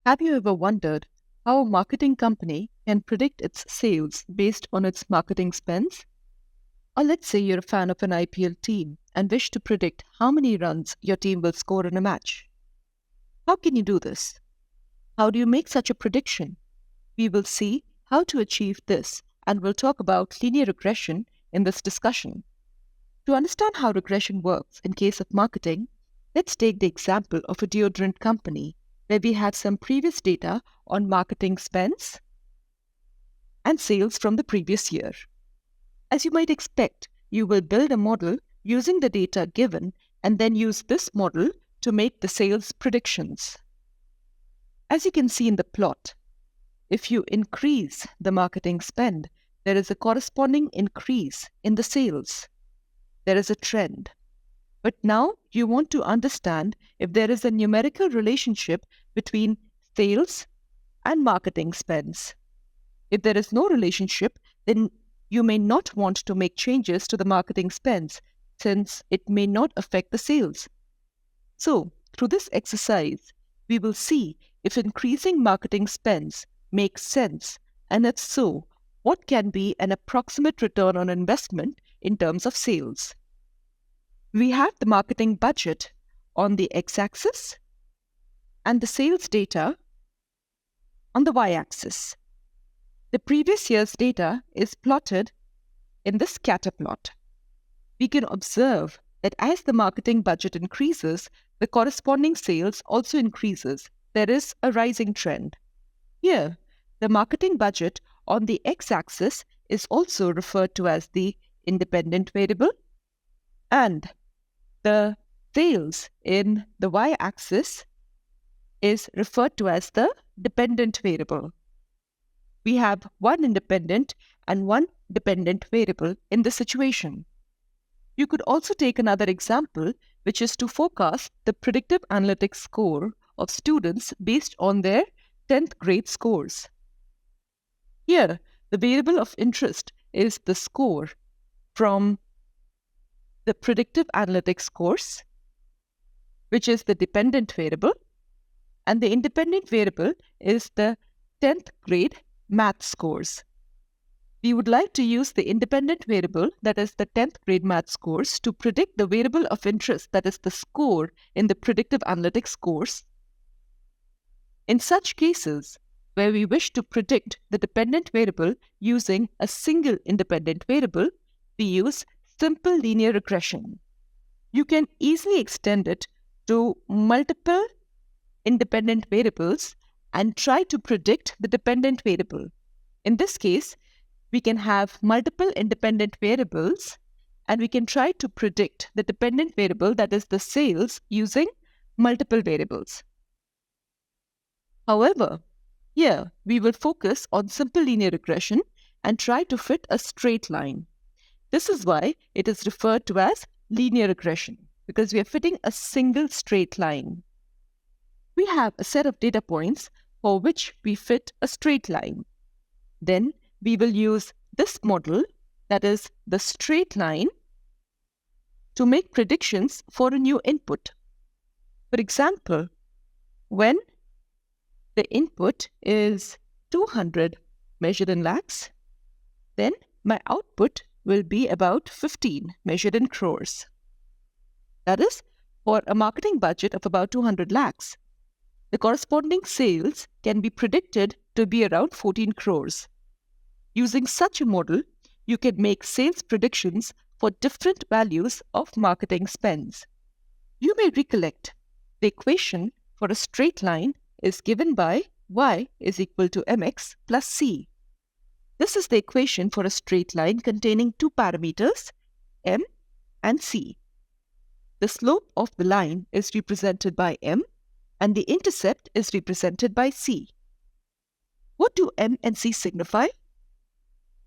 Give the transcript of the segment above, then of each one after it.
Have you ever wondered how a marketing company can predict its sales based on its marketing spends? Or let's say you're a fan of an IPL team and wish to predict how many runs your team will score in a match. How can you do this? How do you make such a prediction? We will see how to achieve this, and we'll talk about linear regression in this discussion. To understand how regression works in case of marketing, let's take the example of a deodorant company where we have some previous data on marketing spends and sales from the previous year. As you might expect, you will build a model using the data given and then use this model to make the sales predictions. As you can see in the plot, if you increase the marketing spend, there is a corresponding increase in the sales. There is a trend. But now you want to understand if there is a numerical relationship between sales and marketing spends. If there is no relationship, then you may not want to make changes to the marketing spends since it may not affect the sales. So, through this exercise, we will see if increasing marketing spends makes sense, and if so, what can be an approximate return on investment in terms of sales. We have the marketing budget on the x-axis and the sales data on the y-axis. The previous year's data is plotted in this scatter plot. We can observe that as the marketing budget increases, the corresponding sales also increases. There is a rising trend. Here, the marketing budget on the x-axis is also referred to as the independent variable, and the sales in the y-axis is referred to as the dependent variable. We have one independent and one dependent variable in this situation. You could also take another example, which is to forecast the predictive analytics score of students based on their 10th grade scores. Here, the variable of interest is the score from the predictive analytics course, which is the dependent variable, and the independent variable is the 10th grade math scores. We would like to use the independent variable, that is the 10th grade math scores, to predict the variable of interest, that is the score in the predictive analytics course. In such cases, where we wish to predict the dependent variable using a single independent variable, we use simple linear regression. You can easily extend it to multiple independent variables and try to predict the dependent variable. In this case, we can have multiple independent variables and we can try to predict the dependent variable, that is the sales, using multiple variables. However, here we will focus on simple linear regression and try to fit a straight line. This is why it is referred to as linear regression, because we are fitting a single straight line. We have a set of data points for which we fit a straight line. Then we will use this model, that is the straight line, to make predictions for a new input. For example, when the input is 200 measured in lakhs, then my output will be about 15 measured in crores. That is, for a marketing budget of about 200 lakhs, the corresponding sales can be predicted to be around 14 crores. Using such a model, you can make sales predictions for different values of marketing spends. You may recollect the equation for a straight line is given by y is equal to mx plus c. This is the equation for a straight line containing two parameters, m and c. The slope of the line is represented by m and the intercept is represented by c. What do m and c signify?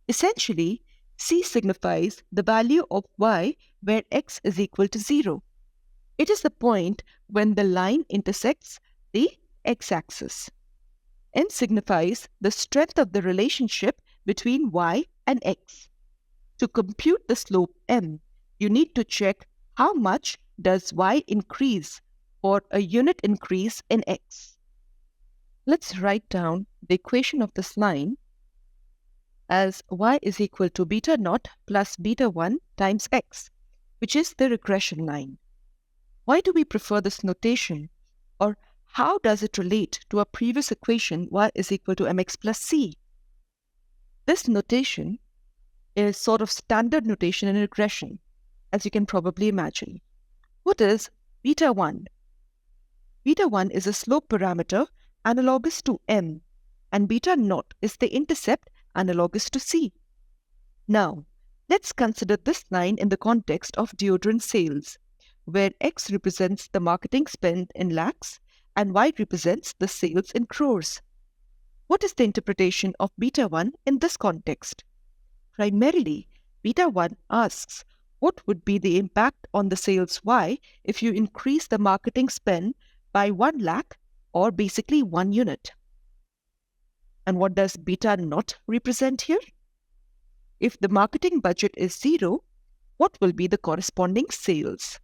Essentially, c signifies the value of y where x is equal to 0. It is the point when the line intersects the x-axis. M signifies the strength of the relationship between y and x. To compute the slope m, you need to check how much does y increase for a unit increase in x. Let's write down the equation of this line as y is equal to beta naught plus beta 1 times x, which is the regression line. Why do we prefer this notation, or how does it relate to our previous equation y is equal to mx plus c? This notation is sort of standard notation in regression, as you can probably imagine. What is beta 1? Beta 1 is a slope parameter analogous to m, and beta naught is the intercept analogous to c. Now, let's consider this line in the context of deodorant sales, where x represents the marketing spend in lakhs and y represents the sales in crores. What is the interpretation of beta 1 in this context? Primarily, beta 1 asks what would be the impact on the sales y if you increase the marketing spend by 1 lakh, or basically 1 unit. And what does beta naught represent here? If the marketing budget is 0, what will be the corresponding sales?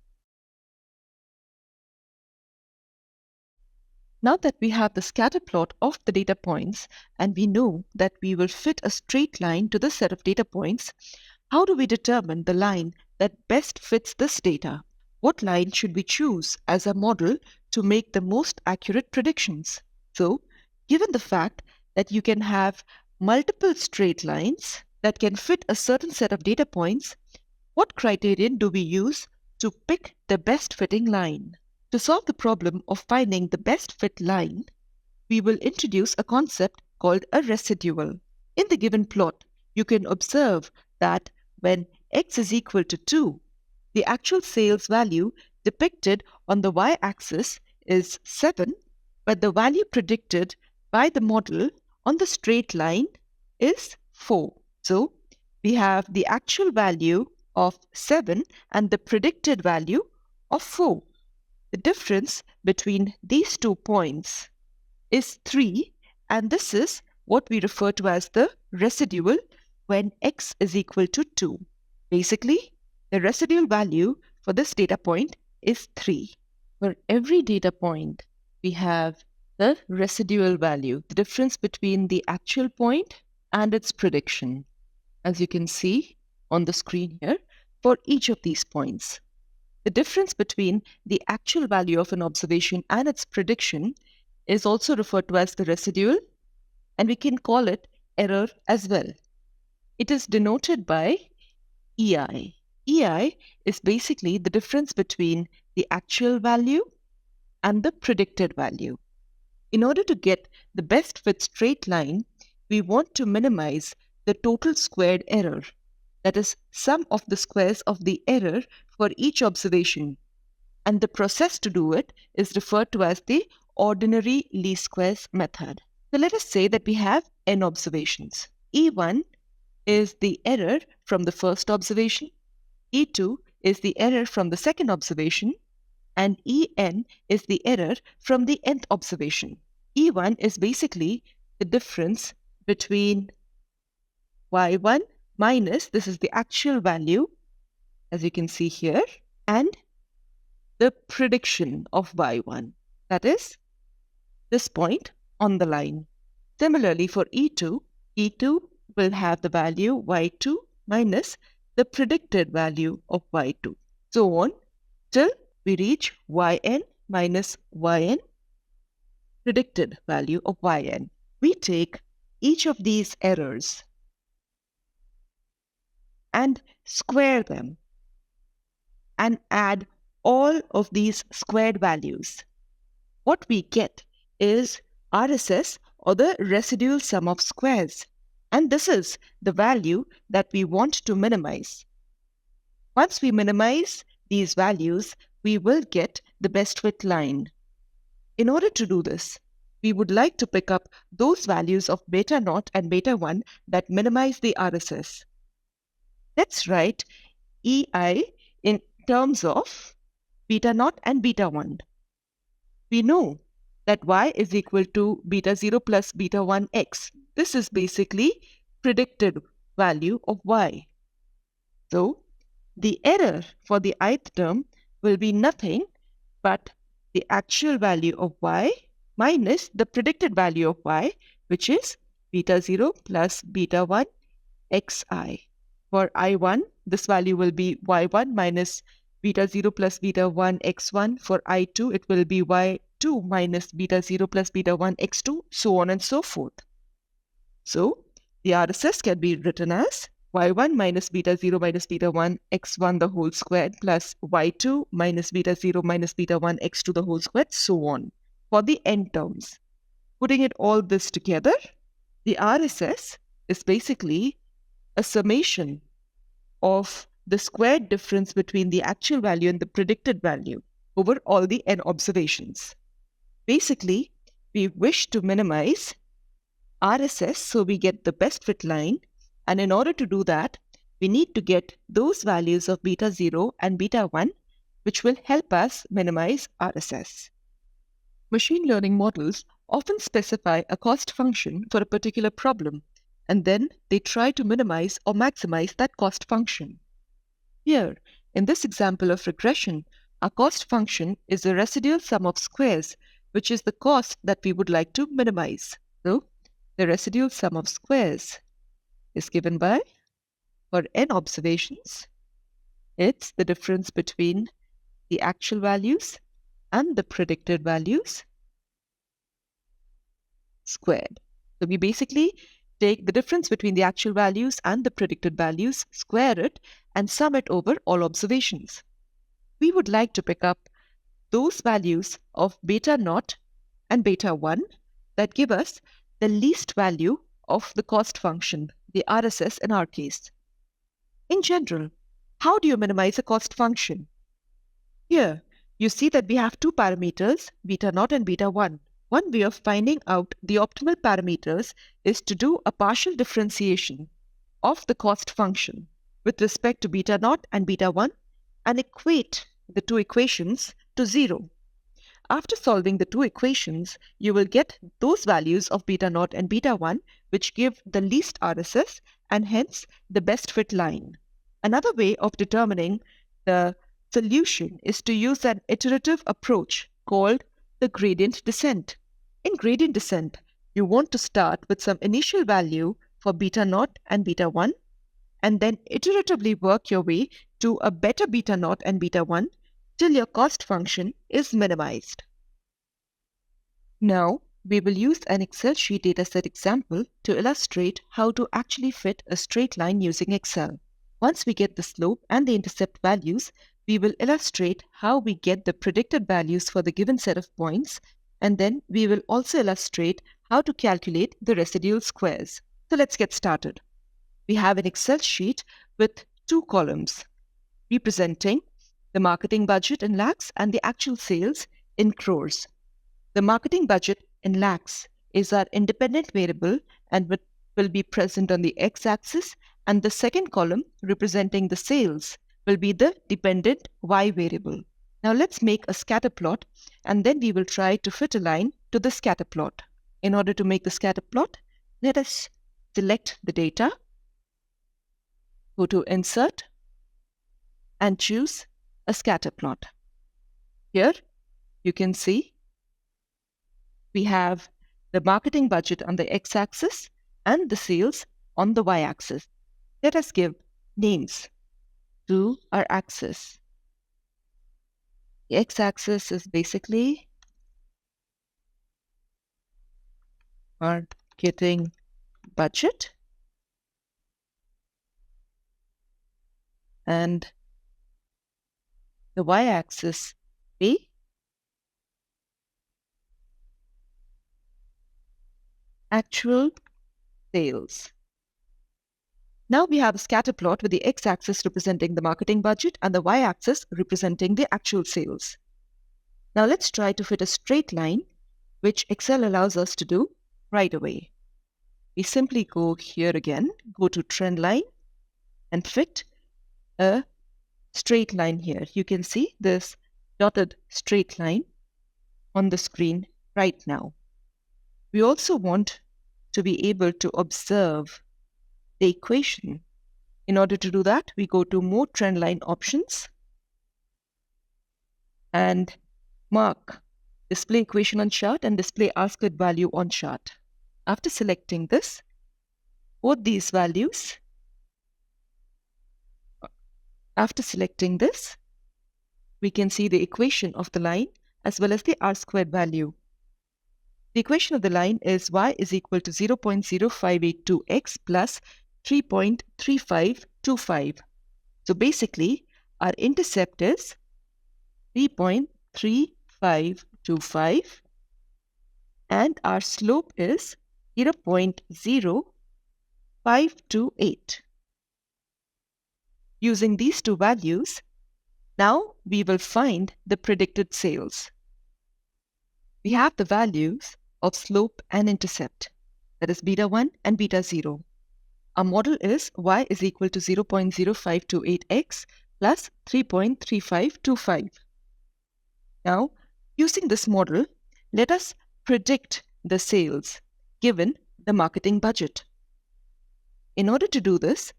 Now that we have the scatter plot of the data points and we know that we will fit a straight line to this set of data points, how do we determine the line that best fits this data? What line should we choose as a model to make the most accurate predictions? So, given the fact that you can have multiple straight lines that can fit a certain set of data points, what criterion do we use to pick the best fitting line? To solve the problem of finding the best fit line, we will introduce a concept called a residual. In the given plot, you can observe that when x is equal to 2, the actual sales value depicted on the y-axis is 7, but the value predicted by the model on the straight line is 4. So, we have the actual value of 7 and the predicted value of 4. The difference between these 2 points is 3, and this is what we refer to as the residual when x is equal to 2. Basically, the residual value for this data point is 3. For every data point, we have the residual value, the difference between the actual point and its prediction, as you can see on the screen here, for each of these points. The difference between the actual value of an observation and its prediction is also referred to as the residual, and we can call it error as well. It is denoted by EI. EI is basically the difference between the actual value and the predicted value. In order to get the best fit straight line, we want to minimize the total squared error, that is, sum of the squares of the error for each observation. And the process to do it is referred to as the ordinary least squares method. So let us say that we have n observations. E1 is the error from the first observation, E2 is the error from the second observation, and En is the error from the nth observation. E1 is basically the difference between y1 minus, this is the actual value, as you can see here, and the prediction of y1, that is, this point on the line. Similarly, for E2 will have the value y2 minus the predicted value of y2, so on till we reach yn minus yn, predicted value of yn. We take each of these errors and square them and add all of these squared values. What we get is RSS, or the residual sum of squares, and this is the value that we want to minimize. Once we minimize these values, we will get the best fit line. In order to do this, we would like to pick up those values of beta naught and beta 1 that minimize the RSS. Let's write EI in terms of beta naught and beta 1. We know that y is equal to beta 0 plus beta 1 x. This is basically predicted value of y. So, the error for the ith term will be nothing but the actual value of y minus the predicted value of y, which is beta 0 plus beta 1 xi. For I1, this value will be y1 minus beta 0 plus beta 1 x1. For I2, it will be y2 minus beta 0 plus beta 1 x2, so on and so forth. So, the RSS can be written as y1 minus beta 0 minus beta 1 x1 the whole squared plus y2 minus beta 0 minus beta 1 x2 the whole squared, so on, for the n terms. Putting it all this together, the RSS is basically a summation of the squared difference between the actual value and the predicted value over all the n observations. Basically, we wish to minimize RSS so we get the best fit line, and in order to do that, we need to get those values of beta 0 and beta 1, which will help us minimize RSS. Machine learning models often specify a cost function for a particular problem, and then they try to minimize or maximize that cost function. Here, in this example of regression, our cost function is the residual sum of squares, which is the cost that we would like to minimize. So, the residual sum of squares is given by, for n observations, it's the difference between the actual values and the predicted values squared. So we basically take the difference between the actual values and the predicted values, square it, and sum it over all observations. We would like to pick up those values of beta naught and beta 1 that give us the least value of the cost function, the RSS in our case. In general, how do you minimize a cost function? Here, you see that we have two parameters, beta naught and beta 1. One way of finding out the optimal parameters is to do a partial differentiation of the cost function with respect to beta naught and beta 1 and equate the two equations to 0. After solving the two equations, you will get those values of beta naught and beta 1 which give the least RSS and hence the best fit line. Another way of determining the solution is to use an iterative approach called the gradient descent. In gradient descent, you want to start with some initial value for beta naught and beta 1 and then iteratively work your way to a better beta naught and beta 1 till your cost function is minimized. Now, we will use an Excel sheet dataset example to illustrate how to actually fit a straight line using Excel. Once we get the slope and the intercept values, we will illustrate how we get the predicted values for the given set of points, and then we will also illustrate how to calculate the residual squares. So let's get started. We have an Excel sheet with two columns representing the marketing budget in lakhs and the actual sales in crores. The marketing budget in lakhs is our independent variable and will be present on the x-axis, and the second column representing the sales will be the dependent y variable. Now let's make a scatter plot and then we will try to fit a line to the scatter plot. In order to make the scatter plot, let us select the data, go to Insert and choose a scatter plot. Here you can see we have the marketing budget on the x-axis and the sales on the y-axis. Let us give names to our axis. The x-axis is basically marketing budget and the y-axis be actual sales. Now we have a scatter plot with the x-axis representing the marketing budget and the y-axis representing the actual sales. Now let's try to fit a straight line, which Excel allows us to do right away. We simply go here again, go to trend line and fit a straight line here. You can see this dotted straight line on the screen right now. We also want to be able to observe the equation. In order to do that, we go to More Trend Line Options and mark display equation on chart and display R-squared value on chart. After selecting this, both these values, after selecting this, we can see the equation of the line as well as the R-squared value. The equation of the line is y is equal to 0.0582x plus 3.3525. So basically, our intercept is 3.3525 and our slope is 0.0528. Using these two values, now we will find the predicted sales. We have the values of slope and intercept, that is beta 1 and beta 0. Our model is y is equal to 0.0528x plus 3.3525. Now, using this model, let us predict the sales given the marketing budget. In order to do this,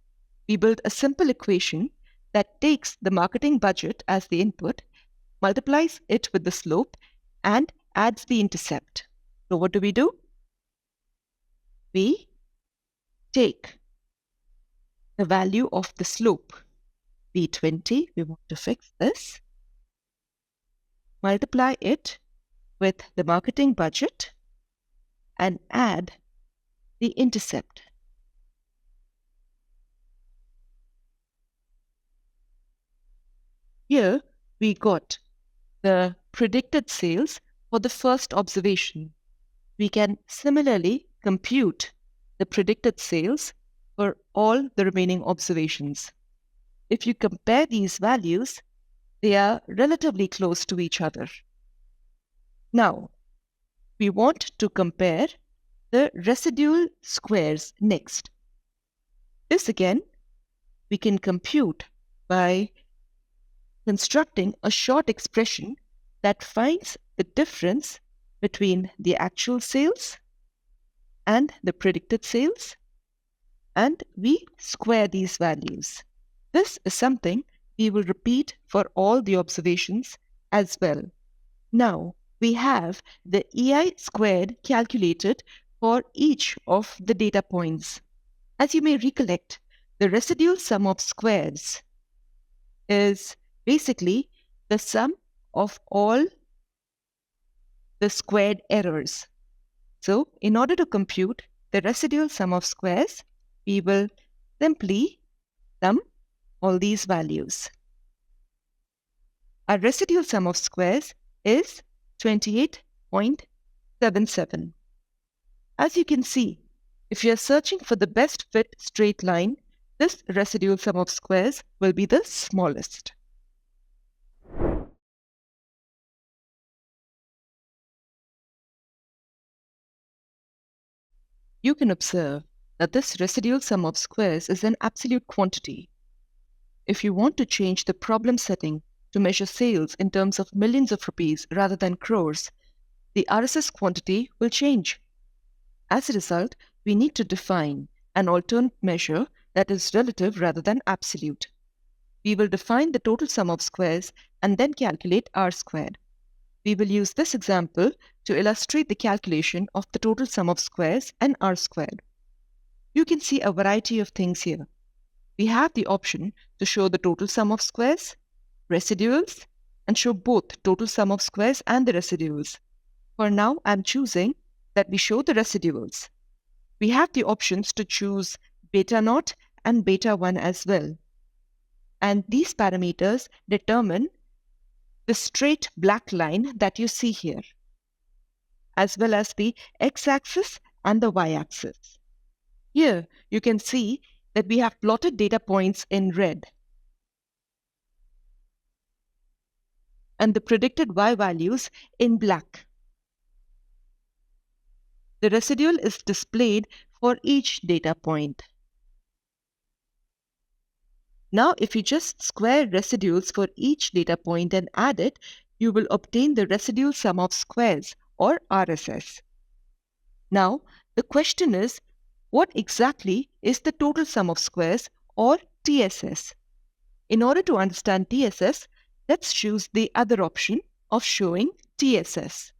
we build a simple equation that takes the marketing budget as the input, multiplies it with the slope, and adds the intercept. So what do? We take the value of the slope, B20, we want to fix this, multiply it with the marketing budget, and add the intercept. Here we got the predicted sales for the first observation. We can similarly compute the predicted sales for all the remaining observations. If you compare these values, they are relatively close to each other. Now, we want to compare the residual squares next. This again, we can compute by constructing a short expression that finds the difference between the actual sales and the predicted sales, and we square these values. This is something we will repeat for all the observations as well. Now, we have the EI squared calculated for each of the data points. As you may recollect, the residual sum of squares is basically the sum of all the squared errors. So, in order to compute the residual sum of squares, we will simply sum all these values. Our residual sum of squares is 28.77. As you can see, if you are searching for the best fit straight line, this residual sum of squares will be the smallest. You can observe that this residual sum of squares is an absolute quantity. If you want to change the problem setting to measure sales in terms of millions of rupees rather than crores, the RSS quantity will change. As a result, we need to define an alternate measure that is relative rather than absolute. We will define the total sum of squares and then calculate R squared. We will use this example to illustrate the calculation of the total sum of squares and R squared. You can see a variety of things here. We have the option to show the total sum of squares, residuals, and show both total sum of squares and the residuals. For now, I'm choosing that we show the residuals. We have the options to choose beta naught and beta 1 as well. And these parameters determine the straight black line that you see here, as well as the x-axis and the y-axis. Here, you can see that we have plotted data points in red, and the predicted y values in black. The residual is displayed for each data point. Now, if you just square residuals for each data point and add it, you will obtain the residual sum of squares, or RSS. Now, the question is, what exactly is the total sum of squares, or TSS? In order to understand TSS, let's choose the other option of showing TSS.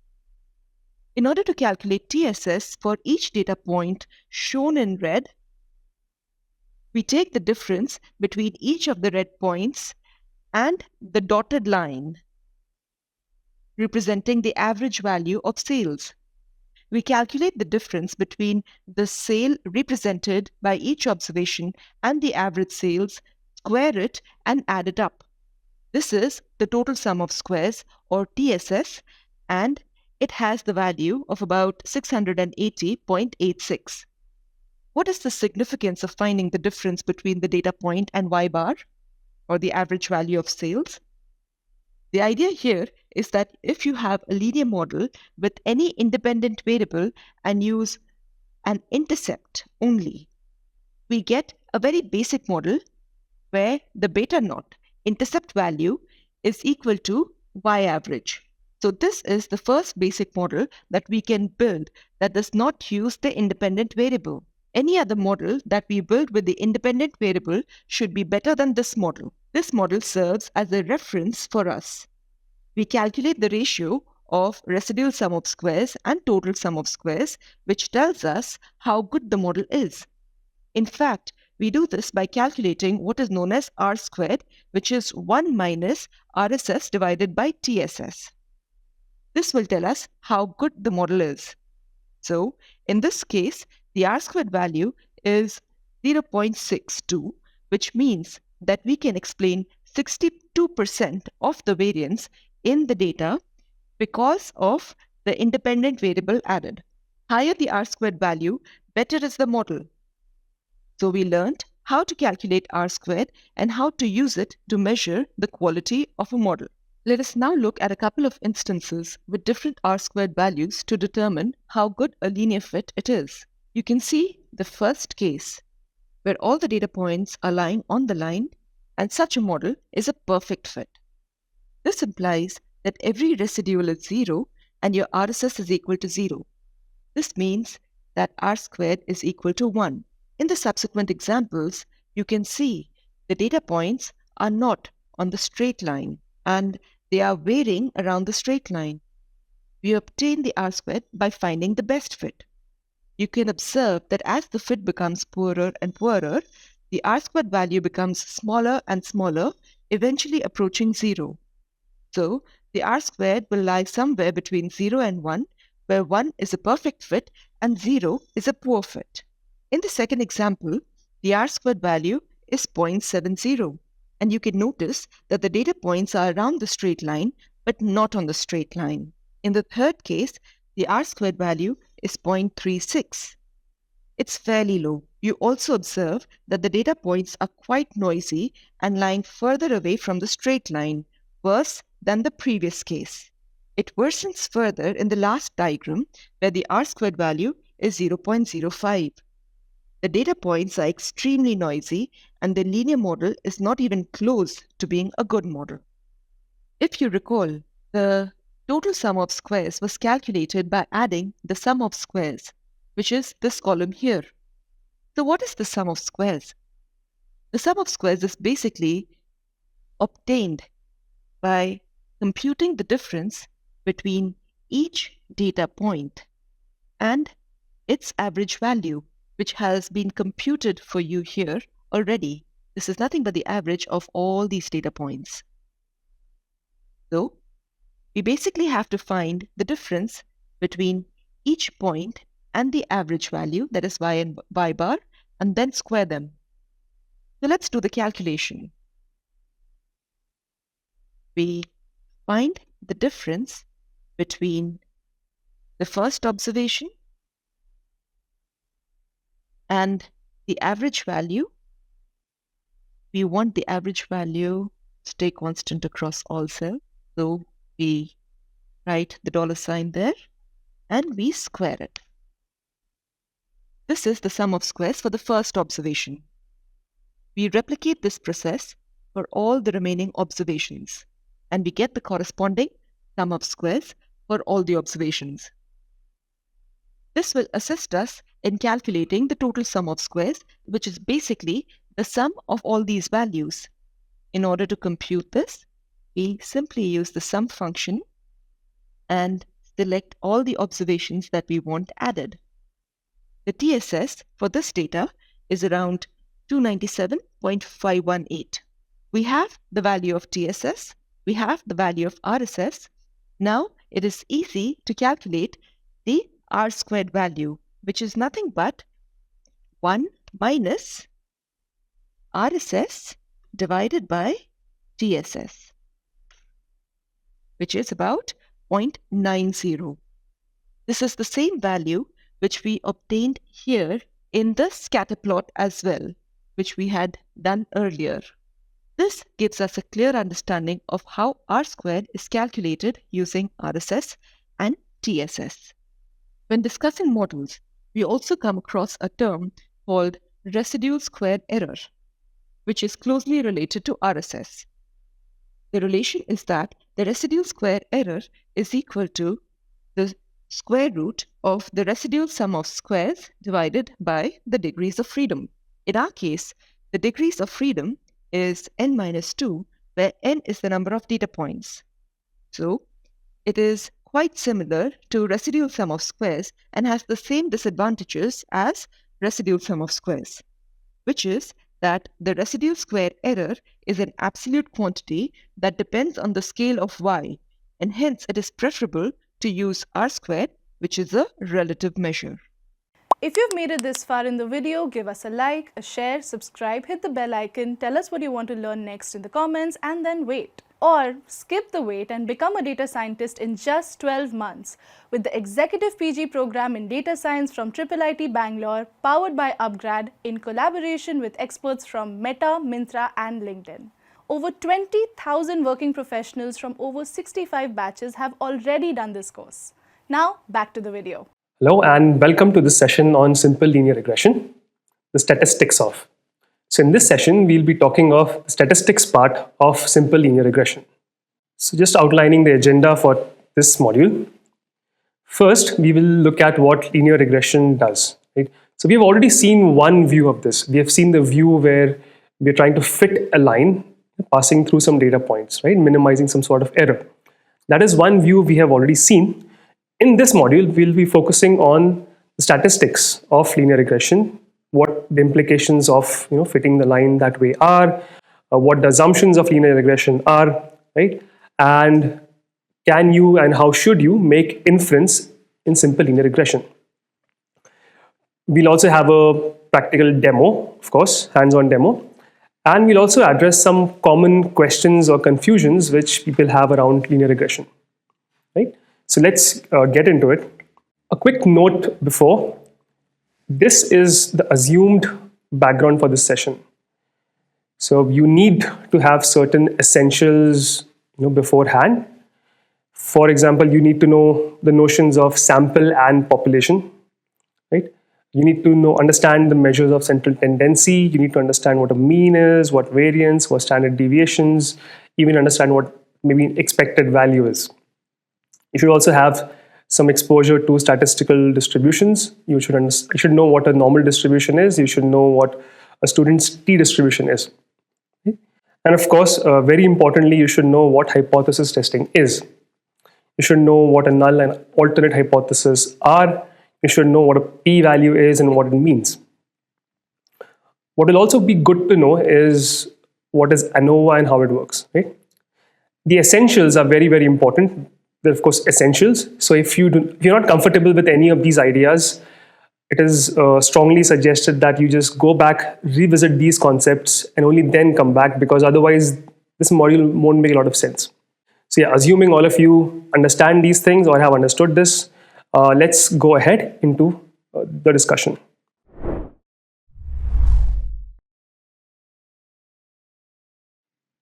In order to calculate TSS for each data point shown in red, we take the difference between each of the red points and the dotted line representing the average value of sales. We calculate the difference between the sale represented by each observation and the average sales, square it, and add it up. This is the total sum of squares, or TSS, and it has the value of about 680.86. What is the significance of finding the difference between the data point and y bar, or the average value of sales? The idea here is that if you have a linear model with any independent variable and use an intercept only, we get a very basic model where the beta naught intercept value is equal to y average. So this is the first basic model that we can build that does not use the independent variable. Any other model that we build with the independent variable should be better than this model. This model serves as a reference for us. We calculate the ratio of residual sum of squares and total sum of squares, which tells us how good the model is. In fact, we do this by calculating what is known as R squared, which is 1 minus RSS divided by TSS. This will tell us how good the model is. So, in this case, the R squared value is 0.62, which means that we can explain 62% of the variance in the data because of the independent variable added. Higher the R squared value, better is the model. So we learned how to calculate R squared and how to use it to measure the quality of a model. Let us now look at a couple of instances with different R squared values to determine how good a linear fit it is. You can see the first case, where all the data points are lying on the line, and such a model is a perfect fit. This implies that every residual is 0 and your RSS is equal to 0. This means that R squared is equal to 1. In the subsequent examples, you can see the data points are not on the straight line and they are varying around the straight line. We obtain the R squared by finding the best fit. You can observe that as the fit becomes poorer and poorer, the R squared value becomes smaller and smaller, eventually approaching 0. So, the R squared will lie somewhere between 0 and 1, where 1 is a perfect fit and 0 is a poor fit. In the second example, the R squared value is 0.70, and you can notice that the data points are around the straight line, but not on the straight line. In the third case, the R squared value is 0.36. It's fairly low. You also observe that the data points are quite noisy and lying further away from the straight line, worse than the previous case. It worsens further in the last diagram, where the R squared value is 0.05. The data points are extremely noisy, and the linear model is not even close to being a good model. If you recall, the total sum of squares was calculated by adding the sum of squares, which is this column here. So what is the sum of squares? The sum of squares is basically obtained by computing the difference between each data point and its average value, which has been computed for you here already. This is nothing but the average of all these data points. So, we basically have to find the difference between each point and the average value, that is y and y bar, and then square them. So let's do the calculation. We find the difference between the first observation and the average value. We want the average value to stay constant across all cells. So we write the $sign there and we square it. This is the sum of squares for the first observation. We replicate this process for all the remaining observations, and we get the corresponding sum of squares for all the observations. This will assist us in calculating the total sum of squares, which is basically the sum of all these values. In order to compute this, we simply use the sum function and select all the observations that we want added. The TSS for this data is around 297.518. We have the value of TSS, we have the value of RSS. Now it is easy to calculate the R squared value, which is nothing but 1 minus RSS divided by TSS, which is about 0.90. This is the same value which we obtained here in the scatter plot as well, which we had done earlier. This gives us a clear understanding of how R squared is calculated using RSS and TSS. When discussing models, we also come across a term called residual squared error, which is closely related to RSS. The relation is that the residual square error is equal to the square root of the residual sum of squares divided by the degrees of freedom. In our case, the degrees of freedom is n minus 2, where n is the number of data points. So it is quite similar to residual sum of squares and has the same disadvantages as residual sum of squares, which is that the residual square error is an absolute quantity that depends on the scale of y, and hence it is preferable to use R squared, which is a relative measure. If you've made it this far in the video, give us a like, a share, subscribe, hit the bell icon, tell us what you want to learn next in the comments, and then wait. Or skip the wait and become a data scientist in just 12 months with the Executive PG program in Data Science from IIIT Bangalore, powered by upGrad in collaboration with experts from Meta, Myntra, and LinkedIn. Over 20,000 working professionals from over 65 batches have already done this course. Now, back to the video. Hello and welcome to this session on Simple Linear Regression, the statistics of. So in this session, we'll be talking of the statistics part of Simple Linear Regression. So just outlining the agenda for this module. First, we will look at what linear regression does. Right? So we have already seen one view of this. We have seen the view where we're trying to fit a line, passing through some data points, right? Minimizing some sort of error. That is one view we have already seen. In this module, we'll be focusing on the statistics of linear regression, what the implications of fitting the line that way are, what the assumptions of linear regression are, right? And can you and how should you make inference in simple linear regression? We'll also have a practical demo, of course, hands-on demo, and we'll also address some common questions or confusions which people have around linear regression, right? So let's get into it. A quick note before. This is the assumed background for this session. So you need to have certain essentials beforehand. For example, you need to know the notions of sample and population, right? You need to understand the measures of central tendency. You need to understand what a mean is, what variance, what standard deviations, even understand what maybe expected value is. You should also have some exposure to statistical distributions. You should know what a normal distribution is. You should know what a student's t-distribution is. Okay? And of course, very importantly, you should know what hypothesis testing is. You should know what a null and alternate hypothesis are. You should know what a p-value is and what it means. What will also be good to know is what is ANOVA and how it works. Right? The essentials are very, very important. They're of course essentials. So if you're not comfortable with any of these ideas, it is strongly suggested that you just go back, revisit these concepts, and only then come back, because otherwise this module won't make a lot of sense. So yeah, assuming all of you understand these things or have understood this, let's go ahead into the discussion.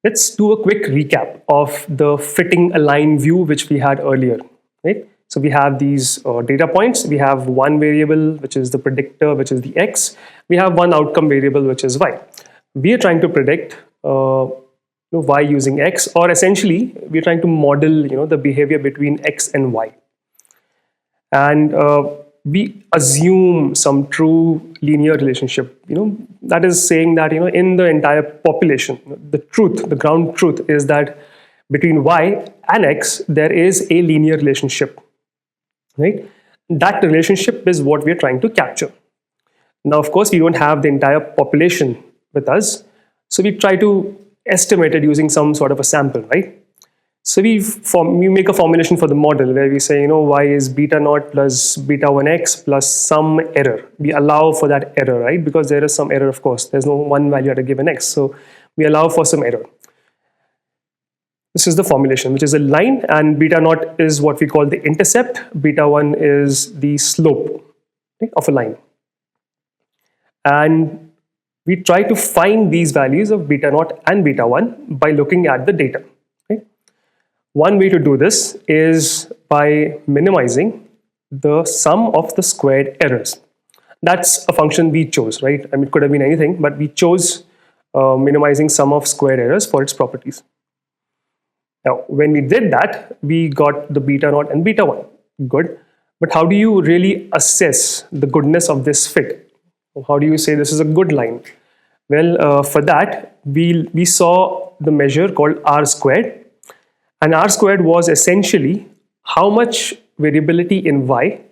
Let's do a quick recap of the fitting a line view which we had earlier, right? So we have these data points. We have one variable, which is the predictor, which is the x. We have one outcome variable, which is y. We are trying to predict y using x, or essentially we're trying to model the behavior between x and y. And we assume some true linear relationship. That is saying that in the entire population, the ground truth is that between y and x there is a linear relationship. right? That relationship is what we are trying to capture. Now, of course, we don't have the entire population with us, so we try to estimate it using some sort of a sample, right? So we make a formulation for the model where we say, y is beta naught plus beta 1x plus some error. We allow for that error, right? Because there is some error, of course. There's no one value at a given x. So we allow for some error. This is the formulation, which is a line, and beta naught is what we call the intercept. Beta 1 is the slope, right, of a line. And we try to find these values of beta naught and beta 1 by looking at the data. One way to do this is by minimizing the sum of the squared errors. That's a function we chose, right? I mean, it could have been anything, but we chose minimizing sum of squared errors for its properties. Now, when we did that, we got the beta naught and beta 1. Good. But how do you really assess the goodness of this fit? How do you say this is a good line? Well, for that, we saw the measure called R squared. And R squared was essentially how much variability in Y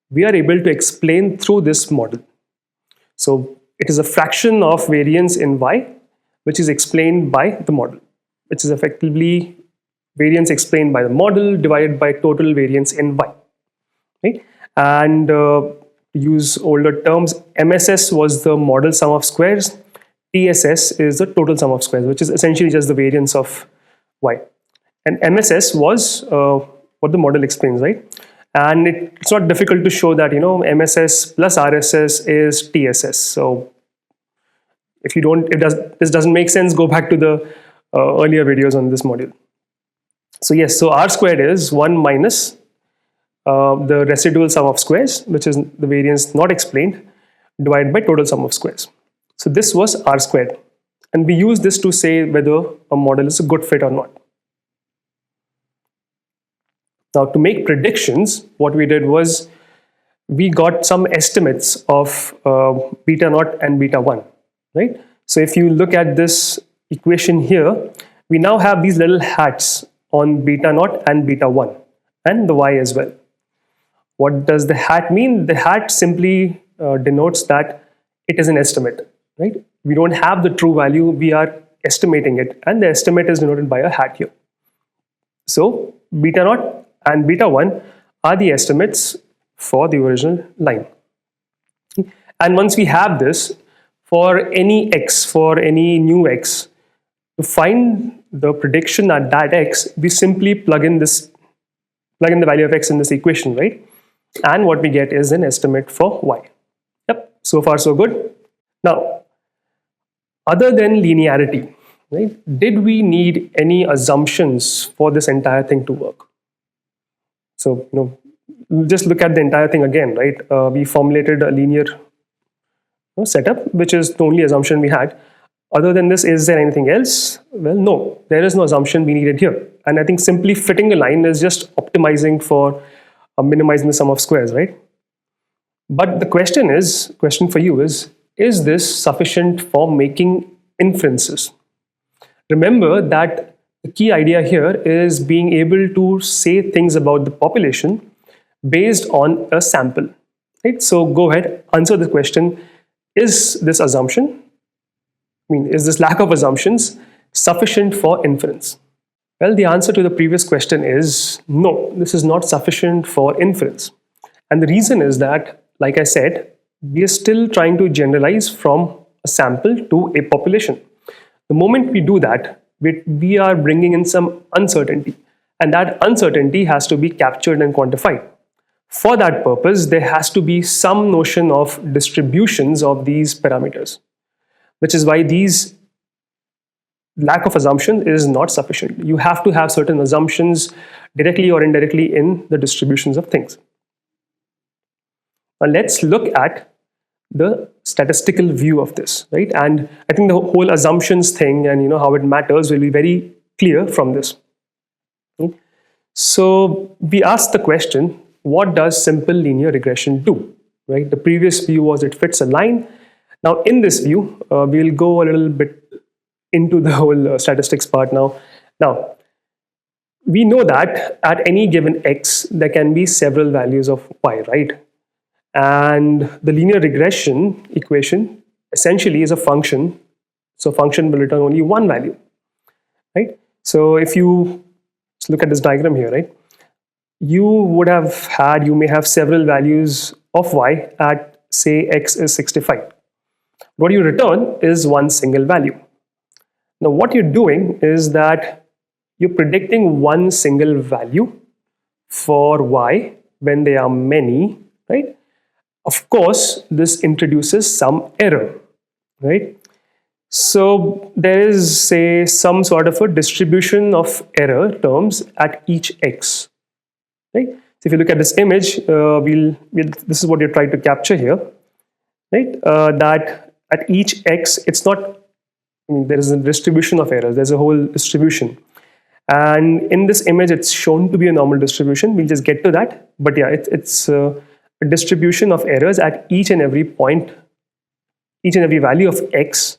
we are able to explain through this model. So it is a fraction of variance in Y, which is explained by the model, which is effectively variance explained by the model divided by total variance in Y. Right? And to use older terms, MSS was the model sum of squares. TSS is the total sum of squares, which is essentially just the variance of Y. And MSS was what the model explains, right? And it's not difficult to show that, MSS plus RSS is TSS. So if this doesn't make sense, go back to the earlier videos on this module. So yes, so R squared is 1 minus the residual sum of squares, which is the variance not explained, divided by total sum of squares. So this was R squared. And we use this to say whether a model is a good fit or not. Now, to make predictions, what we did was we got some estimates of beta naught and beta 1, right? So if you look at this equation here, we now have these little hats on beta naught and beta 1 and the Y as well. What does the hat mean? The hat simply denotes that it is an estimate, right? We don't have the true value, we are estimating it, and the estimate is denoted by a hat here. So beta naught and beta 1 are the estimates for the original line. And once we have this, for any x, for any new x, to find the prediction at that x, we simply plug in the value of x in this equation, right? And what we get is an estimate for y. Yep, so far so good. Now, other than linearity, right, did we need any assumptions for this entire thing to work? So, just look at the entire thing again, right? We formulated a linear setup, which is the only assumption we had. Other than this, is there anything else? Well, no, there is no assumption we needed here. And I think simply fitting a line is just optimizing for minimizing the sum of squares, right? But the question for you is this sufficient for making inferences? Remember that the key idea here is being able to say things about the population based on a sample, right? So go ahead, answer the question, is this assumption, is this lack of assumptions sufficient for inference? Well, the answer to the previous question is no, this is not sufficient for inference. And the reason is that, like I said, we are still trying to generalize from a sample to a population. The moment we do that, we are bringing in some uncertainty, and that uncertainty has to be captured and quantified. For that purpose, there has to be some notion of distributions of these parameters, which is why these lack of assumption is not sufficient. You have to have certain assumptions directly or indirectly in the distributions of things. Now let's look at the statistical view of this, right? And I think the whole assumptions thing and how it matters will be very clear from this. Okay? So we asked the question, what does simple linear regression do? Right? The previous view was it fits a line. Now in this view, we'll go a little bit into the whole statistics part now. Now, we know that at any given x, there can be several values of y, right? And the linear regression equation essentially is a function. So function will return only one value, right? So if you look at this diagram here, right? You may have several values of y at, say, x is 65. What you return is one single value. Now, what you're doing is that you're predicting one single value for y when there are many, right? Of course, this introduces some error, right? So there is, say, some sort of a distribution of error terms at each x, right? So if you look at this image, this is what you're trying to capture here, right? That at each x, it's not, there is a distribution of errors. There's a whole distribution. And in this image, it's shown to be a normal distribution. We'll just get to that. But yeah, it's a distribution of errors at each and every point, each and every value of x.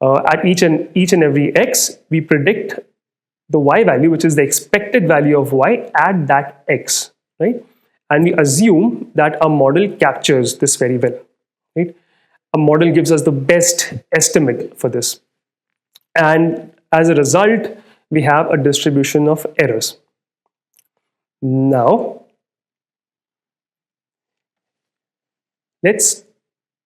At each and every x, we predict the y value, which is the expected value of y at that x, right? And we assume that our model captures this very well, right? A model gives us the best estimate for this. And as a result, we have a distribution of errors. Now, let's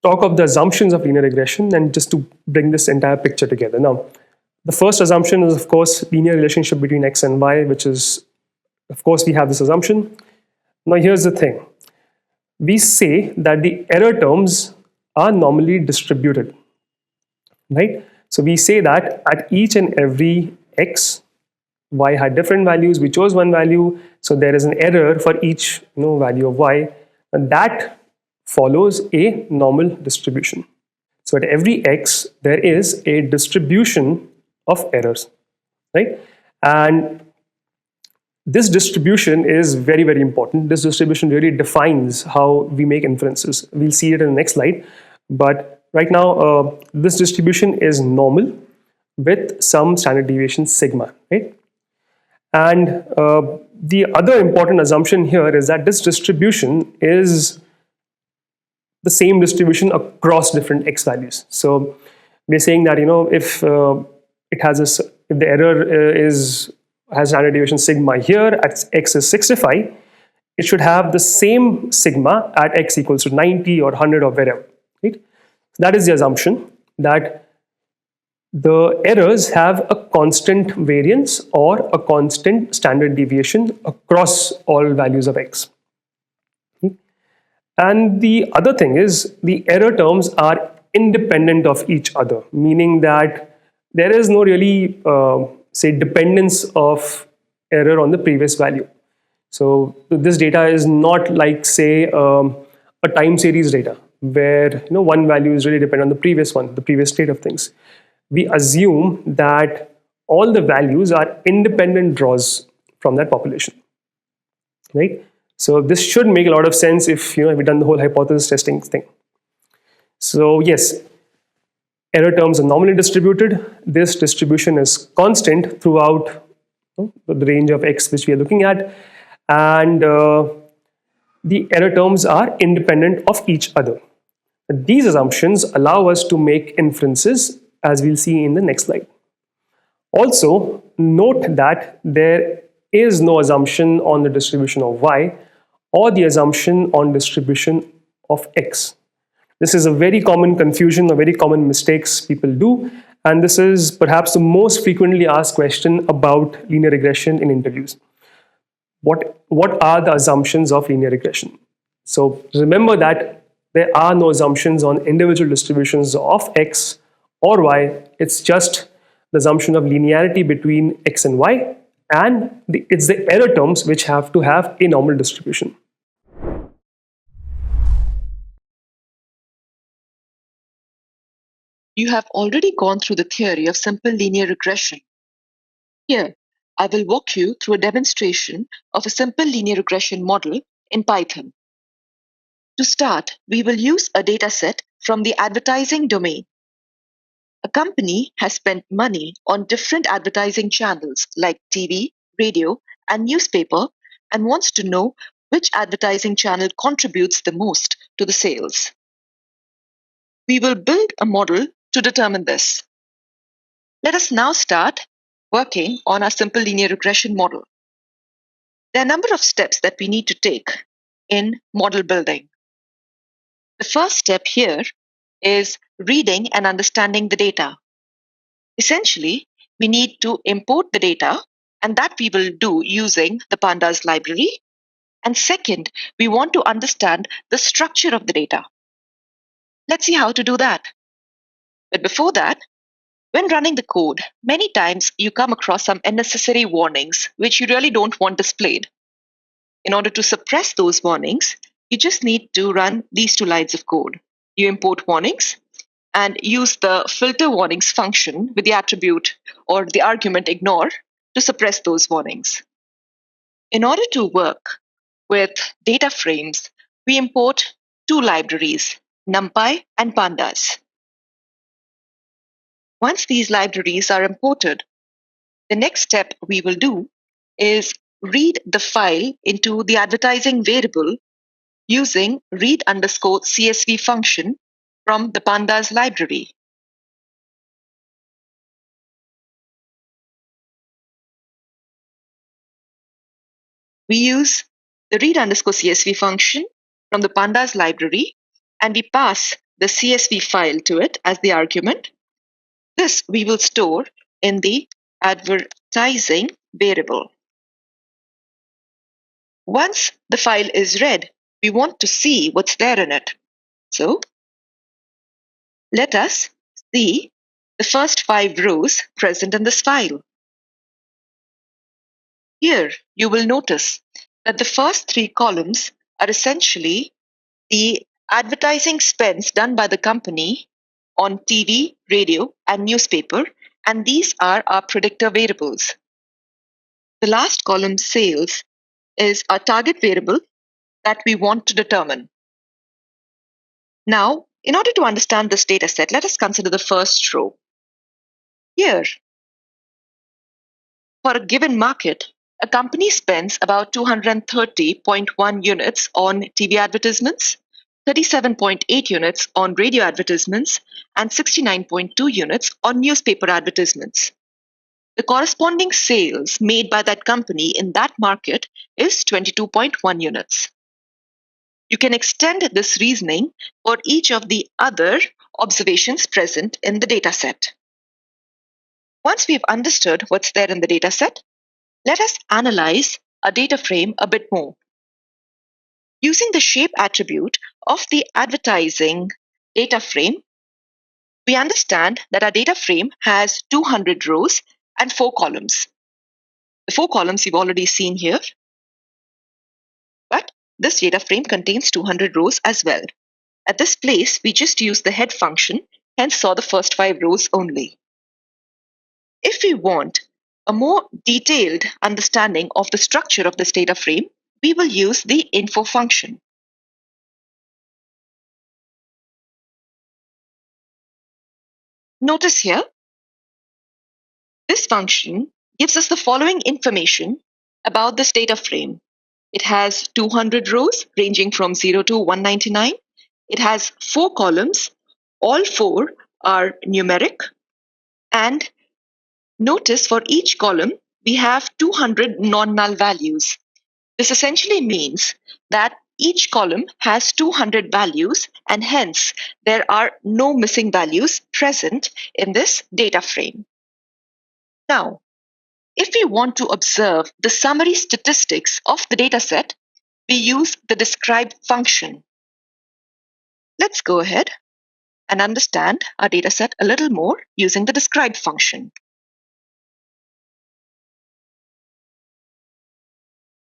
talk of the assumptions of linear regression and just to bring this entire picture together. Now, the first assumption is, of course, linear relationship between x and y, which is, of course, we have this assumption. Now, here's the thing. We say that the error terms are normally distributed, right? So we say that at each and every x, y had different values. We chose one value, so there is an error for each value of y, and that follows a normal distribution. So at every x, there is a distribution of errors, right? And this distribution is very, very important. This distribution really defines how we make inferences. We'll see it in the next slide. But right now, this distribution is normal with some standard deviation sigma, right? And the other important assumption here is that this distribution is the same distribution across different x values. So we're saying that if if the error has standard deviation sigma here at x is 65, it should have the same sigma at x equals to 90 or 100 or wherever, right? So that is the assumption, that the errors have a constant variance or a constant standard deviation across all values of x. And the other thing is the error terms are independent of each other, meaning that there is no really, say, dependence of error on the previous value. So this data is not like, say, a time series data where one value is really dependent on the previous one, the previous state of things. We assume that all the values are independent draws from that population, right? So this should make a lot of sense if we've done the whole hypothesis testing thing. So yes, error terms are normally distributed. This distribution is constant throughout the range of x which we are looking at, and the error terms are independent of each other. These assumptions allow us to make inferences, as we'll see in the next slide. Also, note that there is no assumption on the distribution of y or the assumption on distribution of x. This is a very common confusion, a very common mistakes people do, and this is perhaps the most frequently asked question about linear regression in interviews. What are the assumptions of linear regression? So remember that there are no assumptions on individual distributions of x or y. It's just the assumption of linearity between x and y, and it's the error terms which have to have a normal distribution. You have already gone through the theory of simple linear regression. Here, I will walk you through a demonstration of a simple linear regression model in Python. To start, we will use a dataset from the advertising domain. A company has spent money on different advertising channels like TV, radio, and newspaper and wants to know which advertising channel contributes the most to the sales. We will build a model to determine this. Let us now start working on our simple linear regression model. There are a number of steps that we need to take in model building. The first step here is reading and understanding the data. Essentially, we need to import the data, and that we will do using the pandas library. And second, we want to understand the structure of the data. Let's see how to do that. But before that, when running the code, many times you come across some unnecessary warnings which you really don't want displayed. In order to suppress those warnings, you just need to run these two lines of code. You import warnings and use the filter warnings function with the attribute or the argument ignore to suppress those warnings. In order to work with data frames, we import two libraries, NumPy and Pandas. Once these libraries are imported, the next step we will do is read the file into the advertising variable using read_CSV function from the Pandas library. We use the read_CSV function from the Pandas library and we pass the CSV file to it as the argument. This we will store in the advertising variable. Once the file is read, we want to see what's there in it. So let us see the first 5 rows present in this file. Here you will notice that the first 3 columns are essentially the advertising spends done by the company on TV, radio, and newspaper, and these are our predictor variables. The last column, sales, is our target variable that we want to determine. Now, in order to understand this data set, let us consider the first row. Here, for a given market, a company spends about 230.1 units on TV advertisements, 37.8 units on radio advertisements, and 69.2 units on newspaper advertisements. The corresponding sales made by that company in that market is 22.1 units. You can extend this reasoning for each of the other observations present in the data set. Once we've understood what's there in the data set, let us analyze a data frame a bit more. Using the shape attribute of the advertising data frame, we understand that our data frame has 200 rows and 4 columns. The 4 columns you've already seen here, but this data frame contains 200 rows as well. At this place, we just use the head function, hence saw the first 5 rows only. If we want a more detailed understanding of the structure of this data frame, we will use the info function. Notice here, this function gives us the following information about this data frame. It has 200 rows ranging from 0 to 199. It has 4 columns. All 4 are numeric. And notice for each column, we have 200 non-null values. This essentially means that each column has 200 values and hence there are no missing values present in this data frame. Now, if we want to observe the summary statistics of the dataset, we use the describe function. Let's go ahead and understand our dataset a little more using the describe function.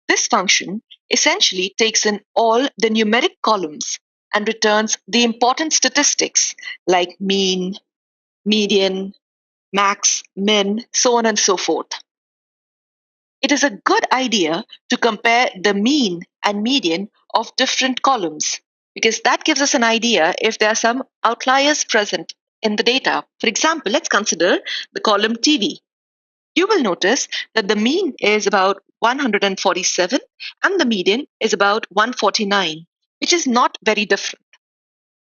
This function essentially takes in all the numeric columns and returns the important statistics like mean, median, max, min, so on and so forth. It is a good idea to compare the mean and median of different columns because that gives us an idea if there are some outliers present in the data. For example, let's consider the column TV. you will notice that the mean is about 147 and the median is about 149, which is not very different.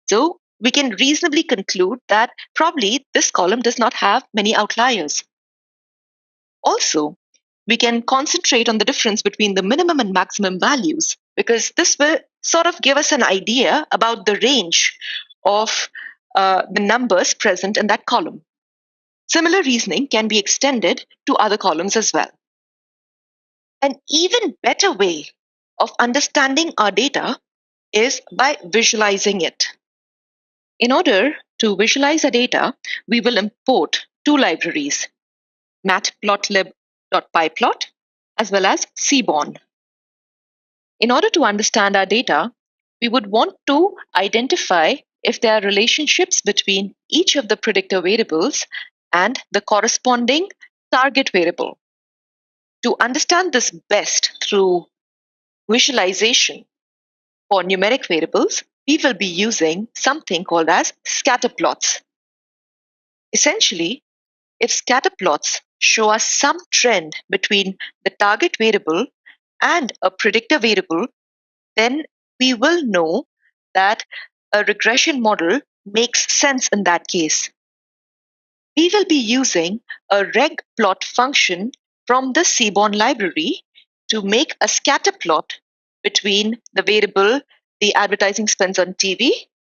So we can reasonably conclude that probably this column does not have many outliers. Also, we can concentrate on the difference between the minimum and maximum values because this will sort of give us an idea about the range of the numbers present in that column. Similar reasoning can be extended to other columns as well. An even better way of understanding our data is by visualizing it. In order to visualize our data, we will import two libraries, matplotlib.pyplot as well as seaborn. In order to understand our data, we would want to identify if there are relationships between each of the predictor variables and the corresponding target variable. To understand this best through visualization for numeric variables, we will be using something called as scatter plots. Essentially, if scatter plots show us some trend between the target variable and a predictor variable, then we will know that a regression model makes sense in that case. We will be using a regplot function from the seaborn library to make a scatter plot between the variable the advertising spends on TV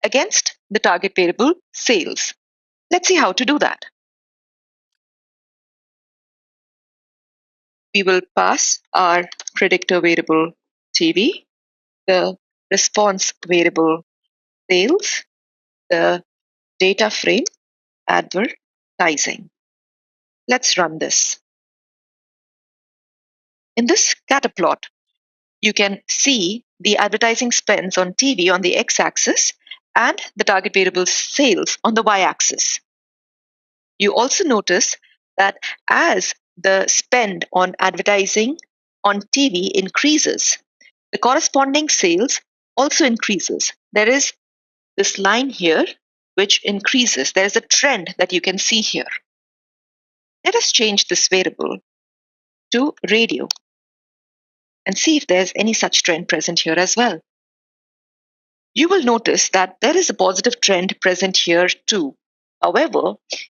against the target variable sales. Let's see how to do that. We will pass our predictor variable TV, the response variable sales, the data frame advertising. Let's run this. In this scatter plot, you can see the advertising spends on TV on the x-axis and the target variable sales on the y-axis. You also notice that as the spend on advertising on TV increases, the corresponding sales also increases. There is this line here which increases. There is a trend that you can see here. Let us change this variable to radio and see if there's any such trend present here as well. You will notice that there is a positive trend present here too. However,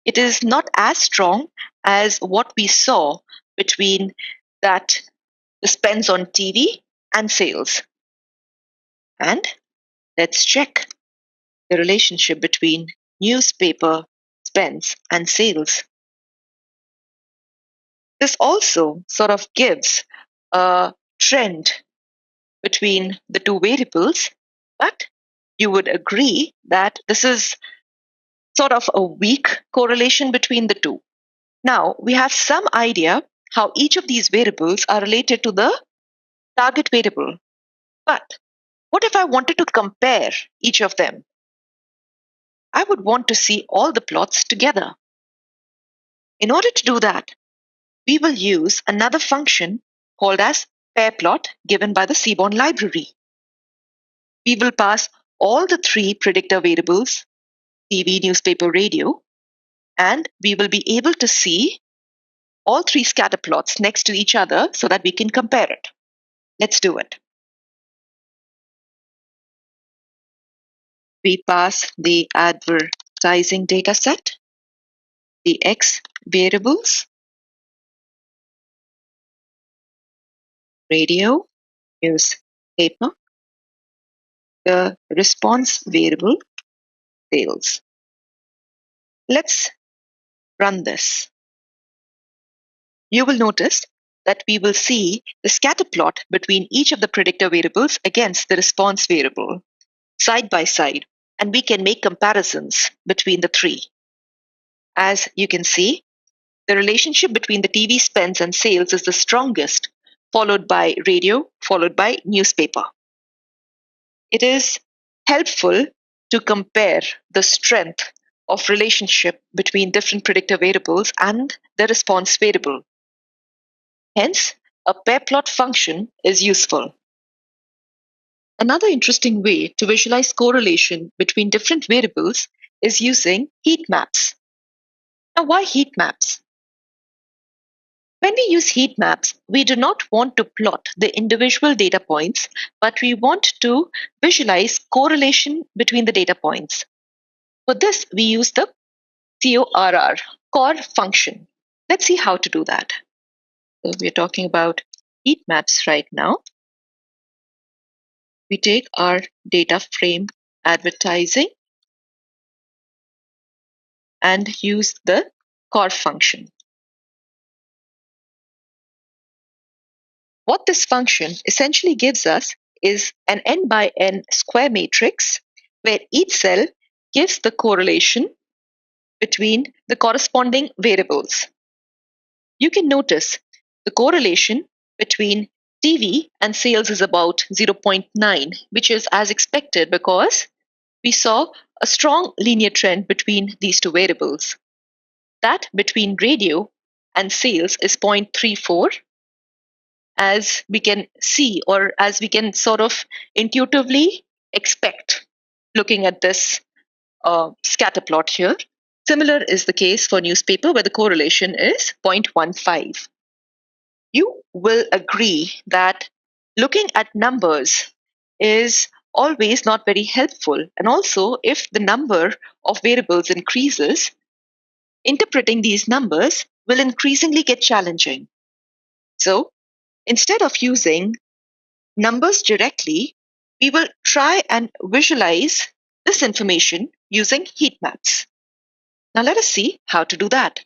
it is not as strong as what we saw between that the spends on TV and sales. And let's check the relationship between newspaper spends and sales. This also sort of gives a trend between the two variables, but you would agree that this is sort of a weak correlation between the two. Now, we have some idea how each of these variables are related to the target variable. But what if I wanted to compare each of them? I would want to see all the plots together. In order to do that, we will use another function called as pairplot given by the seaborn library. We will pass all the three predictor variables, TV, newspaper, radio, and we will be able to see all three scatter plots next to each other so that we can compare it. Let's do it. We pass the advertising data set, the X variables, radio, newspaper, the response variable, sales. Let's run this. You will notice that we will see the scatter plot between each of the predictor variables against the response variable side by side, and we can make comparisons between the three. As you can see, the relationship between the TV spends and sales is the strongest, followed by radio, followed by newspaper. It is helpful to compare the strength of relationship between different predictor variables and the response variable. Hence, a pairplot function is useful. Another interesting way to visualize correlation between different variables is using heat maps. Now, why heat maps? When we use heat maps, we do not want to plot the individual data points, but we want to visualize correlation between the data points. For this, we use the CORR function. Let's see how to do that. So we're talking about heat maps right now. We take our data frame advertising and use the COR function. What this function essentially gives us is an n by n square matrix where each cell gives the correlation between the corresponding variables. You can notice the correlation between TV and sales is about 0.9, which is as expected because we saw a strong linear trend between these two variables. That between radio and sales is 0.34, as we can see, or as we can sort of intuitively expect looking at this scatter plot here. Similar is the case for newspaper, where the correlation is 0.15. You will agree that looking at numbers is always not very helpful. And also, if the number of variables increases, interpreting these numbers will increasingly get challenging. So, instead of using numbers directly, we will try and visualize this information using heat maps. Now, let us see how to do that.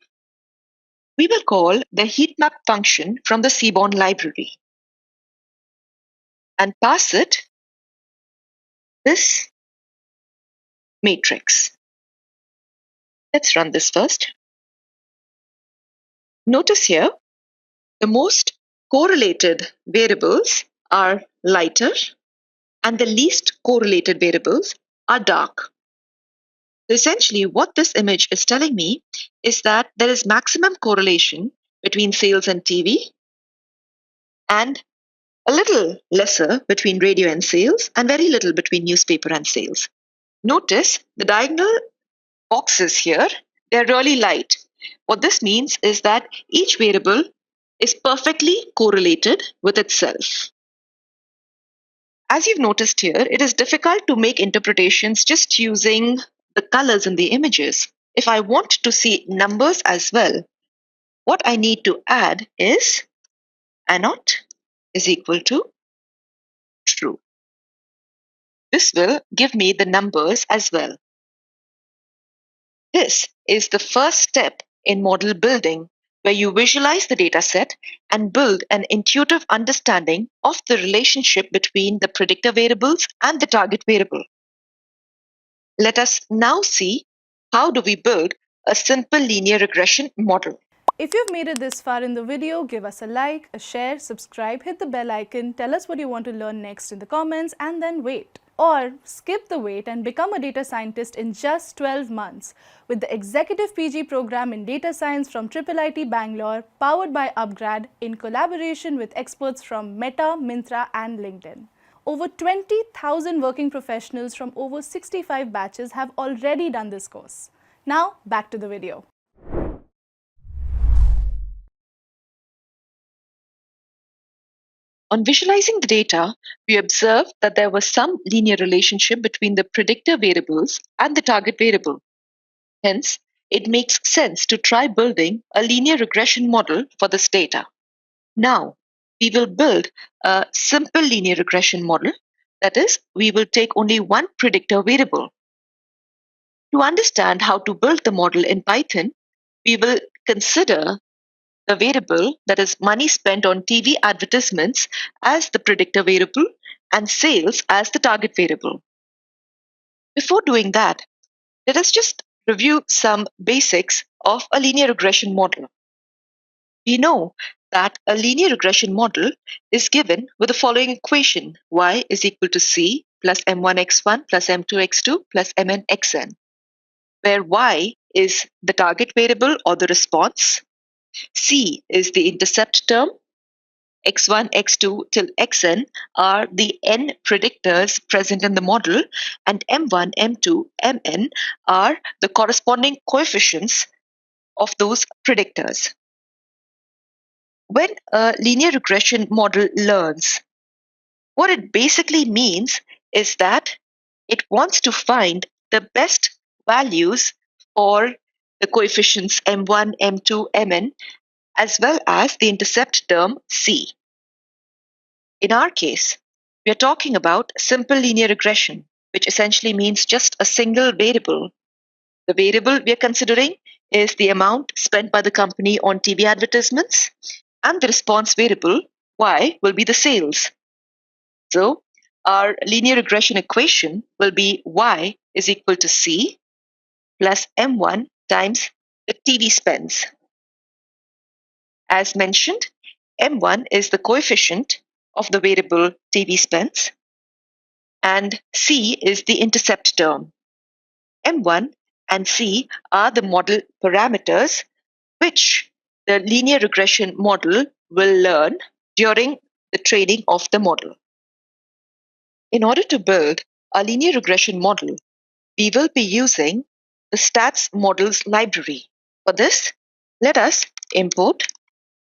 We will call the heat map function from the Seaborn library and pass it this matrix. Let's run this first. Notice here, the most correlated variables are lighter and the least correlated variables are dark. So essentially, what this image is telling me is that there is maximum correlation between sales and TV and a little lesser between radio and sales and very little between newspaper and sales. Notice the diagonal boxes here, they're really light. What this means is that each variable is perfectly correlated with itself. As you've noticed here, it is difficult to make interpretations just using the colors in the images. If I want to see numbers as well, what I need to add is A0 is equal to true. This will give me the numbers as well. This is the first step in model building, where you visualize the data set and build an intuitive understanding of the relationship between the predictor variables and the target variable. Let us now see how do we build a simple linear regression model. If you've made it this far in the video, give us a like, a share, subscribe, hit the bell icon, tell us what you want to learn next in the comments, and then wait. Or skip the wait and become a data scientist in just 12 months with the Executive PG program in Data Science from IIIT Bangalore, powered by upGrad in collaboration with experts from Meta, Myntra, and LinkedIn. Over 20,000 working professionals from over 65 batches have already done this course. Now, back to the video. On visualizing the data, we observed that there was some linear relationship between the predictor variables and the target variable. Hence, it makes sense to try building a linear regression model for this data. Now, we will build a simple linear regression model. That is, we will take only one predictor variable. To understand how to build the model in Python, we will consider the variable, that is money spent on TV advertisements, as the predictor variable and sales as the target variable. Before doing that, let us just review some basics of a linear regression model. We know that a linear regression model is given with the following equation: y is equal to c plus m1x1 plus m2x2 plus mnxn, where y is the target variable or the response, c is the intercept term, x1, x2 till xn are the n predictors present in the model, and m1, m2, mn are the corresponding coefficients of those predictors. When a linear regression model learns, what it basically means is that it wants to find the best values for the coefficients m1, m2, mn, as well as the intercept term c. In our case, we are talking about simple linear regression, which essentially means just a single variable. The variable we are considering is the amount spent by the company on TV advertisements, and the response variable, y, will be the sales. So, our linear regression equation will be y is equal to c plus m1 times the TV spends. As mentioned, m1 is the coefficient of the variable TV spends, and c is the intercept term. M1 and C are the model parameters which the linear regression model will learn during the training of the model. In order to build a linear regression model, we will be using the stats models library. For this, let us import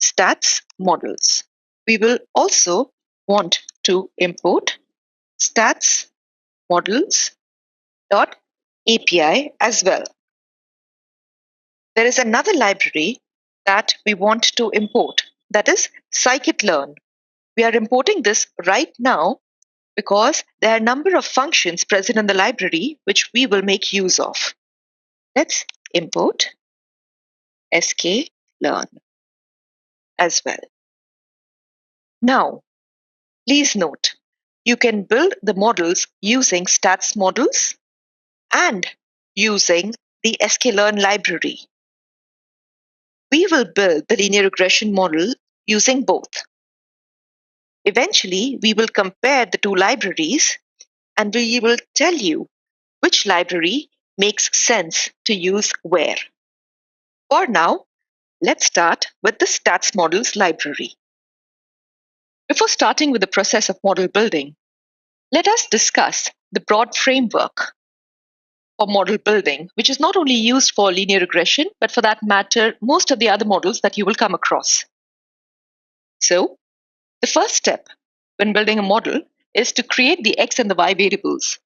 stats models. We will also want to import stats models.api as well. There is another library that we want to import, that is scikit-learn. We are importing this right now because there are a number of functions present in the library which we will make use of. Let's import sklearn as well. Now, please note, you can build the models using stats models and using the sklearn library. We will build the linear regression model using both. Eventually, we will compare the two libraries and we will tell you which library makes sense to use where. For now, let's start with the stats models library. Before starting with the process of model building, let us discuss the broad framework for model building, which is not only used for linear regression, but for that matter, most of the other models that you will come across. So, the first step when building a model is to create the x and the y variables.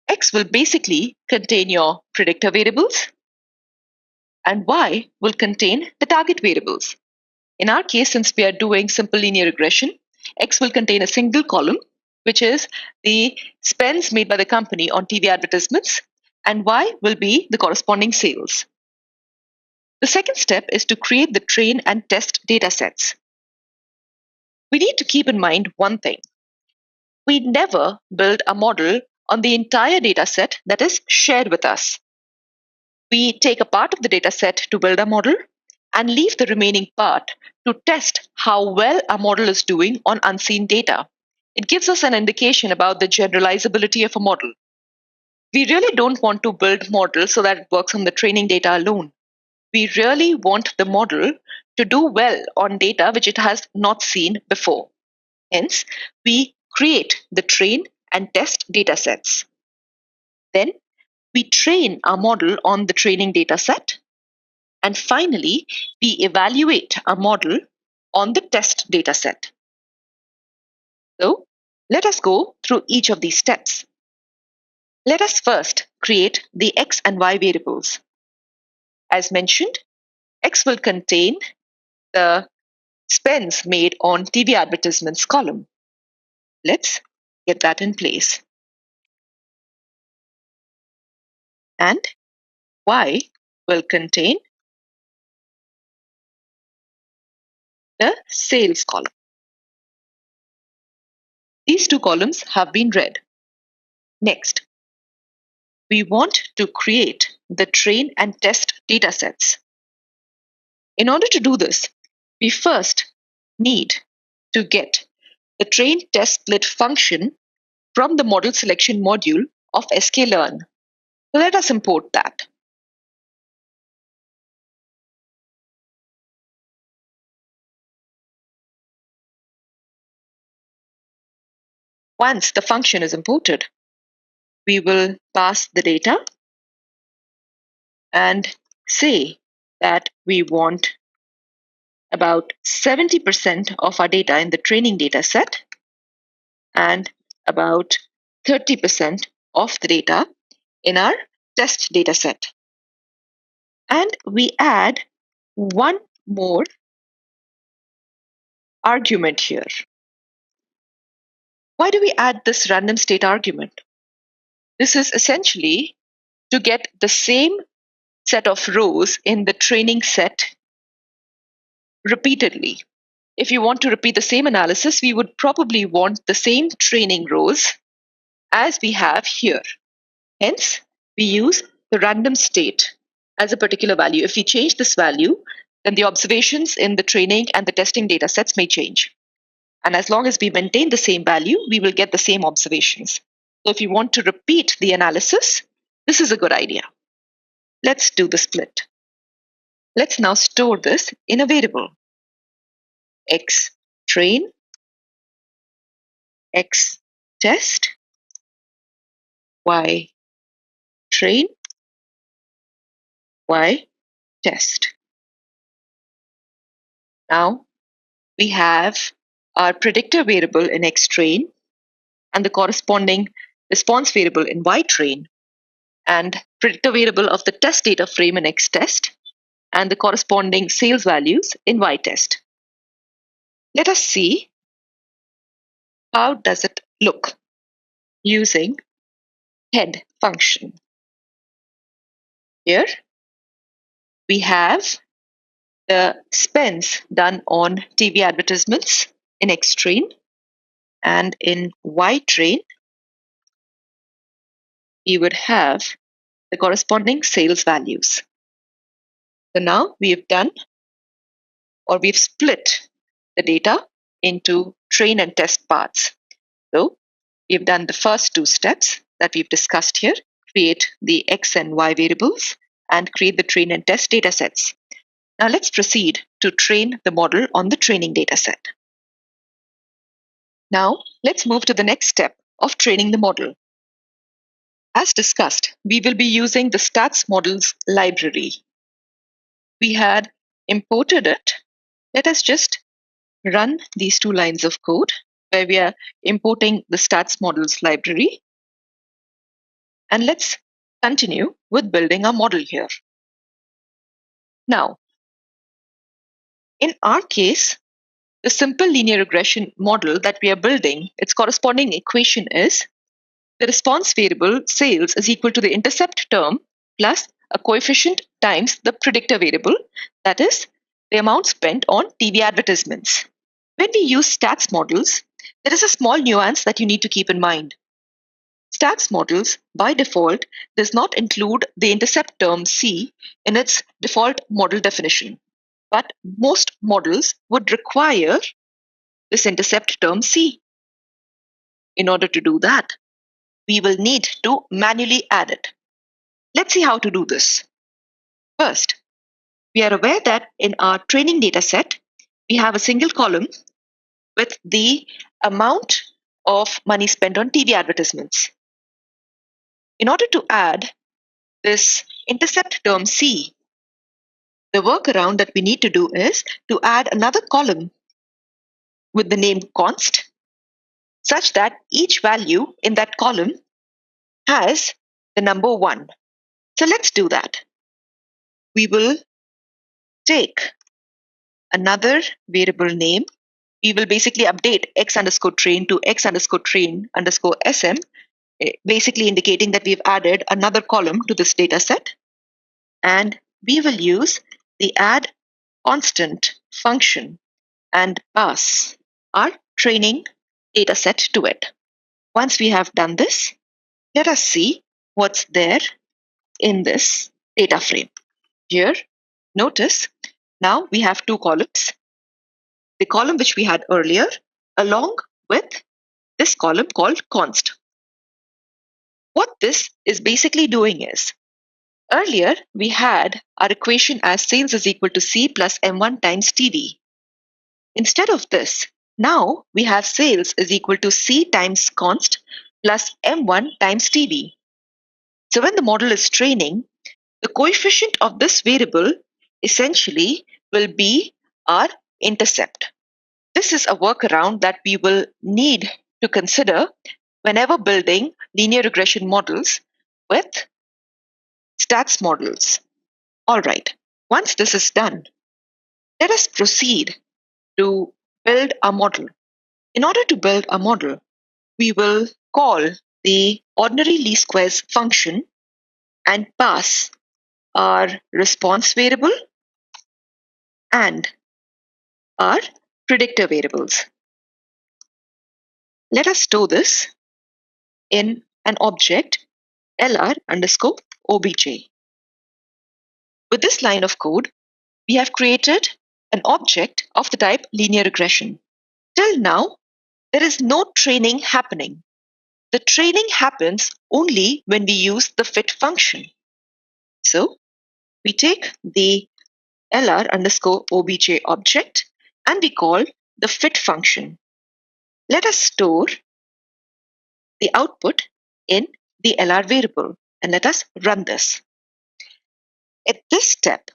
X will basically contain your predictor variables, and Y will contain the target variables. In our case, since we are doing simple linear regression, X will contain a single column, which is the spends made by the company on TV advertisements, and Y will be the corresponding sales. The second step is to create the train and test data sets. We need to keep in mind one thing. We never build a model on the entire data set that is shared with us. We take a part of the data set to build a model and leave the remaining part to test how well our model is doing on unseen data. It gives us an indication about the generalizability of a model. We really don't want to build models so that it works on the training data alone. We really want the model to do well on data which it has not seen before. Hence, we create the train and test data sets. Then, we train our model on the training data set. And finally, we evaluate a model on the test data set. So, let us go through each of these steps. Let us first create the x and y variables. As mentioned, x will contain the spends made on TV advertisements column. Let's get that in place. And y will contain the sales column. These two columns have been read. Next, we want to create the train and test data sets. In order to do this, we first need to get the train test split function from the model selection module of sklearn. So let us import that. Once the function is imported, we will pass the data and say that we want about 70% of our data in the training data set and about 30% of the data in our test data set. And we add one more argument here. Why do we add this random state argument? This is essentially to get the same set of rows in the training set repeatedly. If you want to repeat the same analysis, we would probably want the same training rows as we have here. Hence, we use the random state as a particular value. If we change this value, then the observations in the training and the testing data sets may change. And as long as we maintain the same value, we will get the same observations. So if you want to repeat the analysis, this is a good idea. Let's do the split. Let's now store this in a variable. X train, X test, Y train, Y test. Now we have our predictor variable in X train and the corresponding response variable in Y train, and predictor variable of the test data frame in X test and the corresponding sales values in Y test. Let us see how does it look using head function. Here we have the spends done on TV advertisements in X train, and in Y train we would have the corresponding sales values. So now we've split the data into train and test parts. So we've done the first two steps that we've discussed here: create the X and Y variables and create the train and test data sets. Now let's proceed to train the model on the training data set. Now let's move to the next step of training the model. As discussed, we will be using the stats models library. We had imported it. Let us just run these two lines of code where we are importing the stats models library. And let's continue with building our model here. Now, in our case, the simple linear regression model that we are building, its corresponding equation is the response variable sales is equal to the intercept term plus a coefficient times the predictor variable, that is, the amount spent on TV advertisements. When we use stats models, there is a small nuance that you need to keep in mind. Stats models, by default, does not include the intercept term C in its default model definition, but most models would require this intercept term C. In order to do that, we will need to manually add it. Let's see how to do this. First, we are aware that in our training data set, we have a single column with the amount of money spent on TV advertisements. In order to add this intercept term C, the workaround that we need to do is to add another column with the name const, such that each value in that column has the number 1. So let's do that. We will take another variable name. We will basically update x underscore train to x underscore train underscore sm, basically indicating that we've added another column to this data set. And we will use the add constant function and pass our training data set to it. Once we have done this, let us see what's there in this data frame. Here, notice now we have two columns. The column which we had earlier, along with this column called const. What this is basically doing is, earlier we had our equation as sales is equal to C plus M1 times TV. Instead of this, now we have sales is equal to C times const plus M1 times TV. So when the model is training, the coefficient of this variable essentially will be our intercept. This is a workaround that we will need to consider whenever building linear regression models with stats models. All right, once this is done, let us proceed to build a model. In order to build a model, we will call the ordinary least squares function and pass our response variable and our predictor variables. Let us store this in an object lr underscore obj. With this line of code, we have created an object of the type linear regression. Till now, there is no training happening. The training happens only when we use the fit function. So we take the lr underscore obj object and we call the fit function. Let us store the output in the lr variable and let us run this. At this step,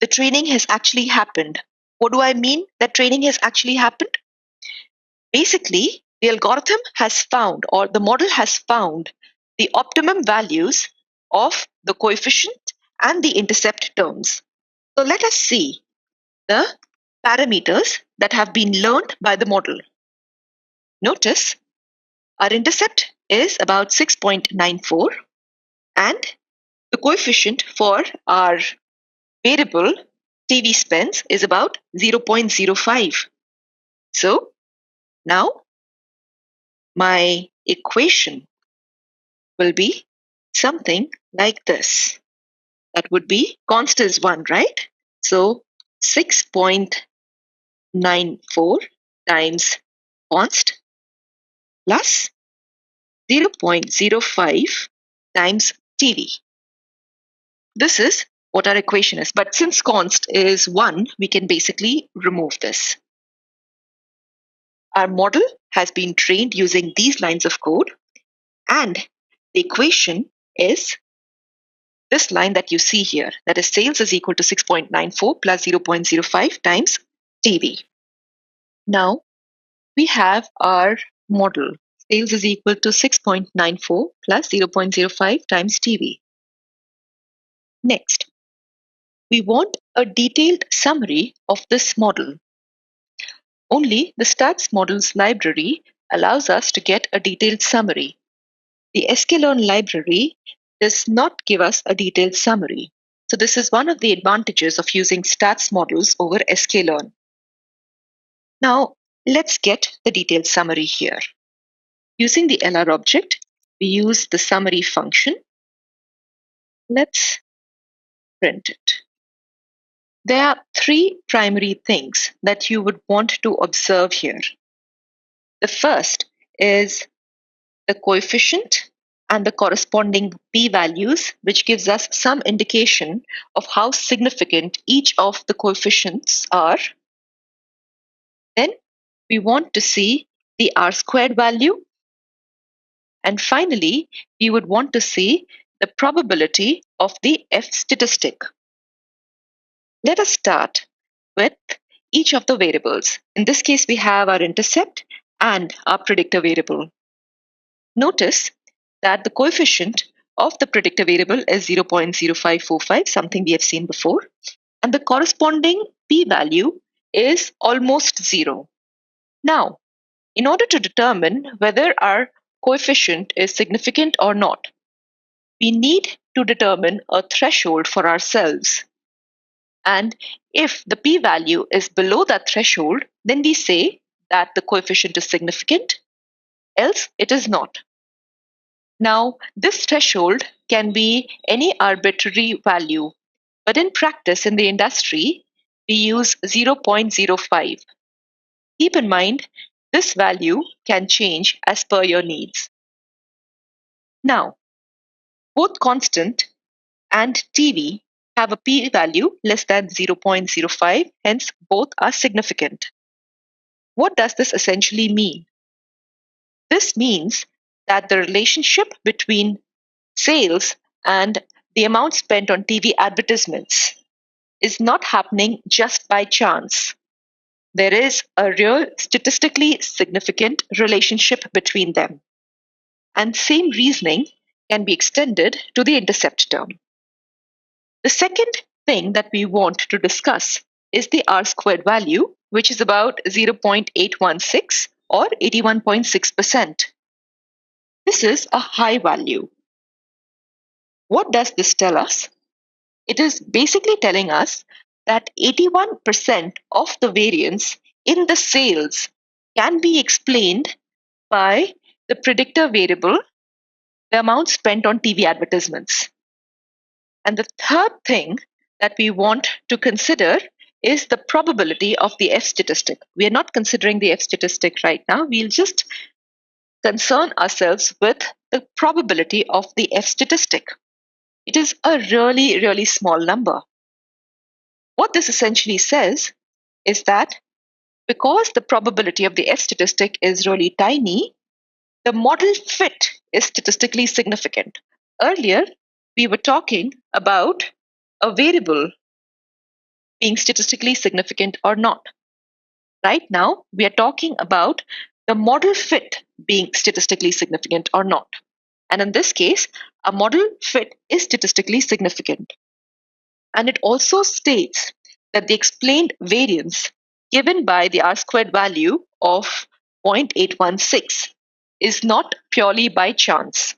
the training has actually happened. What do I mean that training has actually happened? Basically, the algorithm has found, or the model has found, the optimum values of the coefficient and the intercept terms. So let us see the parameters that have been learned by the model. Notice our intercept is about 6.94 and the coefficient for our variable TV spends is about 0.05. So now my equation will be something like this. That would be const is 1, right? So 6.94 times const plus 0.05 times TV. This is what our equation is. But since const is 1, we can basically remove this. Our model has been trained using these lines of code, and the equation is this line that you see here, that is sales is equal to 6.94 plus 0.05 times TV. Now we have our model. Sales is equal to 6.94 plus 0.05 times TV. Next, we want a detailed summary of this model. Only the stats models library allows us to get a detailed summary. The sklearn library does not give us a detailed summary. So this is one of the advantages of using stats models over sklearn. Now, let's get the detailed summary here. Using the lr object, we use the summary function. Let's print it. There are three primary things that you would want to observe here. The first is the coefficient and the corresponding p-values, which gives us some indication of how significant each of the coefficients are. Then we want to see the r-squared value. And finally, we would want to see the probability of the F statistic. Let us start with each of the variables. In this case, we have our intercept and our predictor variable. Notice that the coefficient of the predictor variable is 0.0545, something we have seen before, and the corresponding p-value is almost 0. Now, in order to determine whether our coefficient is significant or not, we need to determine a threshold for ourselves. And if the p-value is below that threshold, then we say that the coefficient is significant, else it is not. Now, this threshold can be any arbitrary value, but in practice in the industry, we use 0.05. Keep in mind, this value can change as per your needs. Now, both constant and TV have a p-value less than 0.05, hence both are significant. What does this essentially mean? This means that the relationship between sales and the amount spent on TV advertisements is not happening just by chance. There is a real statistically significant relationship between them. And same reasoning can be extended to the intercept term. The second thing that we want to discuss is the R squared value, which is about 0.816 or 81.6%. This is a high value. What does this tell us? It is basically telling us that 81% of the variance in the sales can be explained by the predictor variable, the amount spent on TV advertisements. And the third thing that we want to consider is the probability of the F statistic. We are not considering the F statistic right now. We'll just concern ourselves with the probability of the F statistic. It is a really, really small number. What this essentially says is that because the probability of the F statistic is really tiny, the model fit is statistically significant. Earlier, we were talking about a variable being statistically significant or not. Right now, we are talking about the model fit being statistically significant or not. And in this case, a model fit is statistically significant. And it also states that the explained variance given by the R squared value of 0.816 is not purely by chance.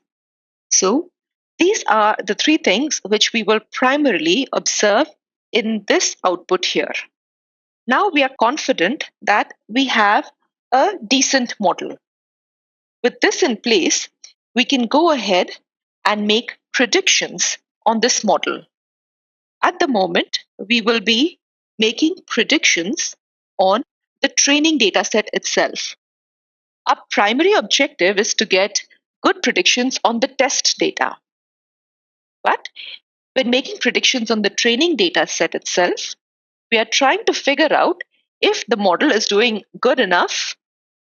So these are the three things which we will primarily observe in this output here. Now we are confident that we have a decent model. With this in place, we can go ahead and make predictions on this model. At the moment, we will be making predictions on the training data set itself. Our primary objective is to get good predictions on the test data. But when making predictions on the training data set itself, we are trying to figure out if the model is doing good enough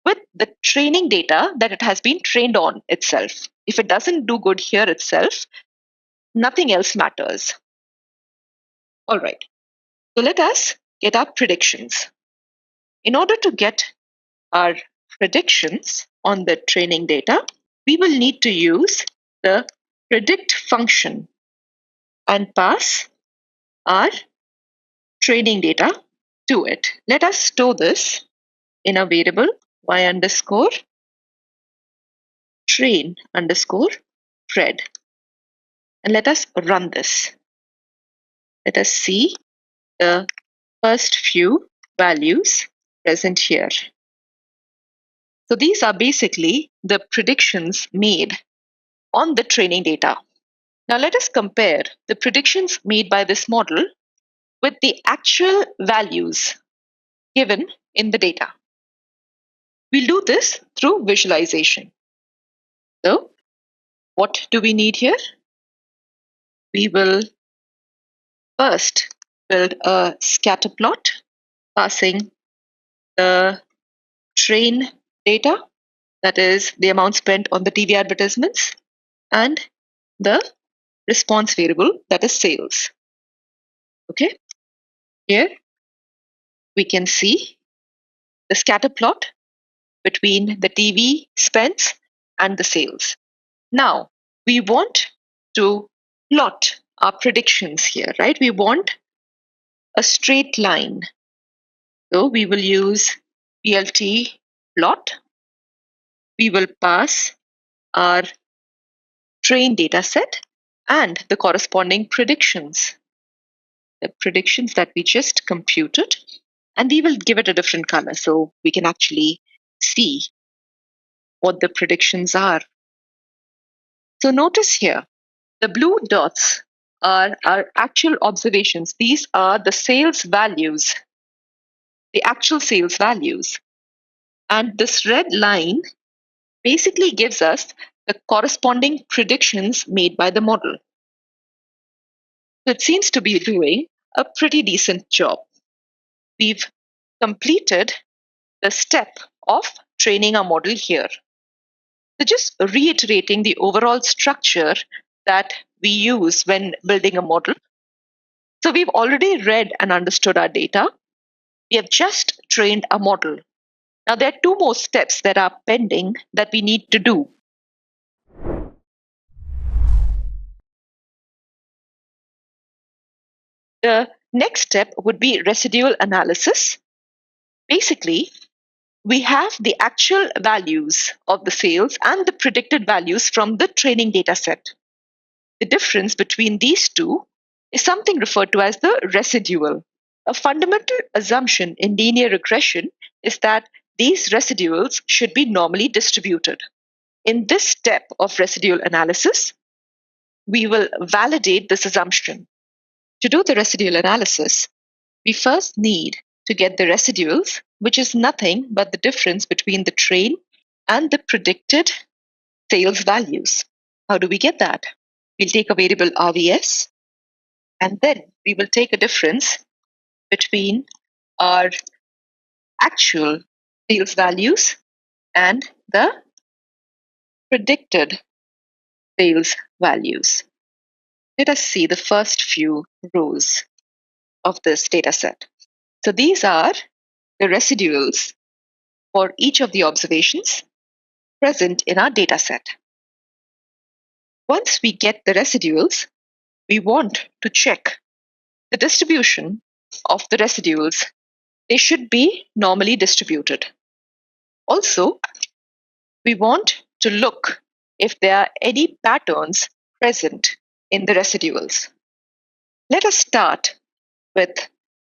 with the training data that it has been trained on itself. If it doesn't do good here itself, nothing else matters. All right, so let us get our predictions. In order to get our predictions on the training data, we will need to use the predict function and pass our training data to it. Let us store this in a variable y underscore train underscore pred. And let us run this. Let us see the first few values present here. So these are basically the predictions made on the training data. Now let us compare the predictions made by this model with the actual values given in the data. We'll do this through visualization. So what do we need here? We will first build a scatter plot passing the train data, that is the amount spent on the TV advertisements, and the response variable, that is sales. Okay, here we can see the scatter plot between the TV spends and the sales. Now we want to plot our predictions here, right? We want a straight line. So we will use PLT plot. We will pass our train data set and the corresponding predictions, the predictions that we just computed, and we will give it a different color so we can actually see what the predictions are. So notice here, the blue dots are our actual observations. These are the sales values, the actual sales values. And this red line basically gives us the corresponding predictions made by the model. So it seems to be doing a pretty decent job. We've completed the step of training our model here. So just reiterating the overall structure that we use when building a model. So we've already read and understood our data. We have just trained a model. Now there are two more steps that are pending that we need to do. The next step would be residual analysis. Basically, we have the actual values of the sales and the predicted values from the training data set. The difference between these two is something referred to as the residual. A fundamental assumption in linear regression is that these residuals should be normally distributed. In this step of residual analysis, we will validate this assumption. To do the residual analysis, we first need to get the residuals, which is nothing but the difference between the train and the predicted sales values. How do we get that? We'll take a variable RVS, and then we will take a difference between our actual sales values and the predicted sales values. Let us see the first few rows of this data set. So these are the residuals for each of the observations present in our data set. Once we get the residuals, we want to check the distribution of the residuals. They should be normally distributed. Also, we want to look if there are any patterns present in the residuals. Let us start with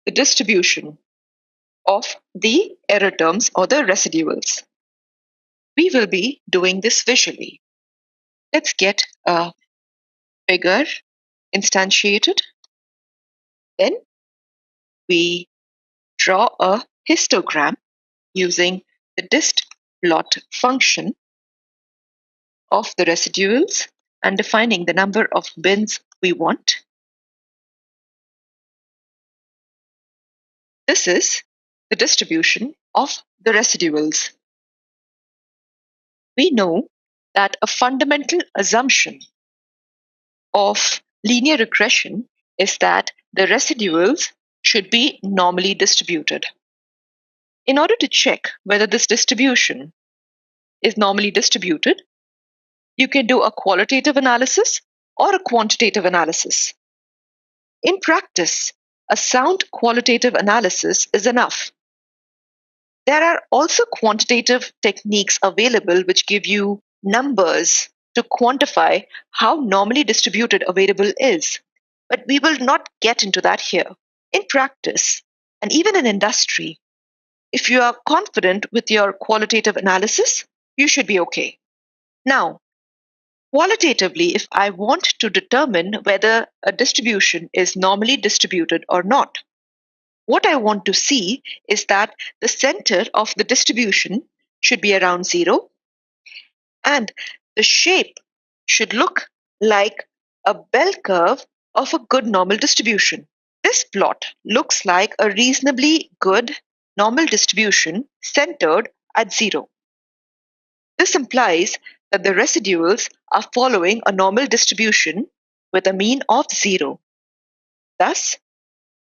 the distribution of the error terms or the residuals. We will be doing this visually. Let's get a figure instantiated. Then we draw a histogram using the dist plot function of the residuals and defining the number of bins we want. This is the distribution of the residuals. We know that a fundamental assumption of linear regression is that the residuals should be normally distributed. In order to check whether this distribution is normally distributed, you can do a qualitative analysis or a quantitative analysis. In practice, a sound qualitative analysis is enough. There are also quantitative techniques available which give you numbers to quantify how normally distributed a variable is, but we will not get into that here. In practice, and even in industry, if you are confident with your qualitative analysis, you should be okay. Now, qualitatively, if I want to determine whether a distribution is normally distributed or not, what I want to see is that the center of the distribution should be around 0, and the shape should look like a bell curve of a good normal distribution. This plot looks like a reasonably good normal distribution centered at 0. This implies that the residuals are following a normal distribution with a mean of 0. Thus,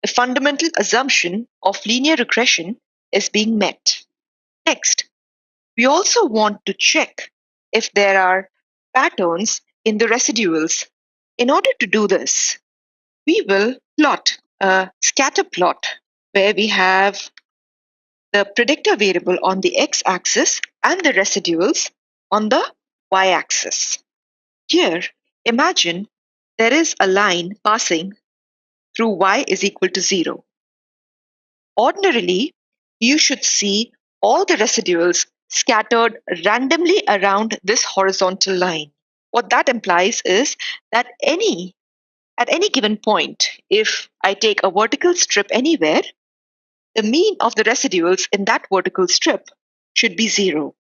the fundamental assumption of linear regression is being met. Next, we also want to check if there are patterns in the residuals. In order to do this, we will plot a scatter plot where we have the predictor variable on the x-axis and the residuals on the y-axis. Here, imagine there is a line passing through y is equal to 0. Ordinarily, you should see all the residuals scattered randomly around this horizontal line. What that implies is that at any given point, if I take a vertical strip anywhere, the mean of the residuals in that vertical strip should be 0.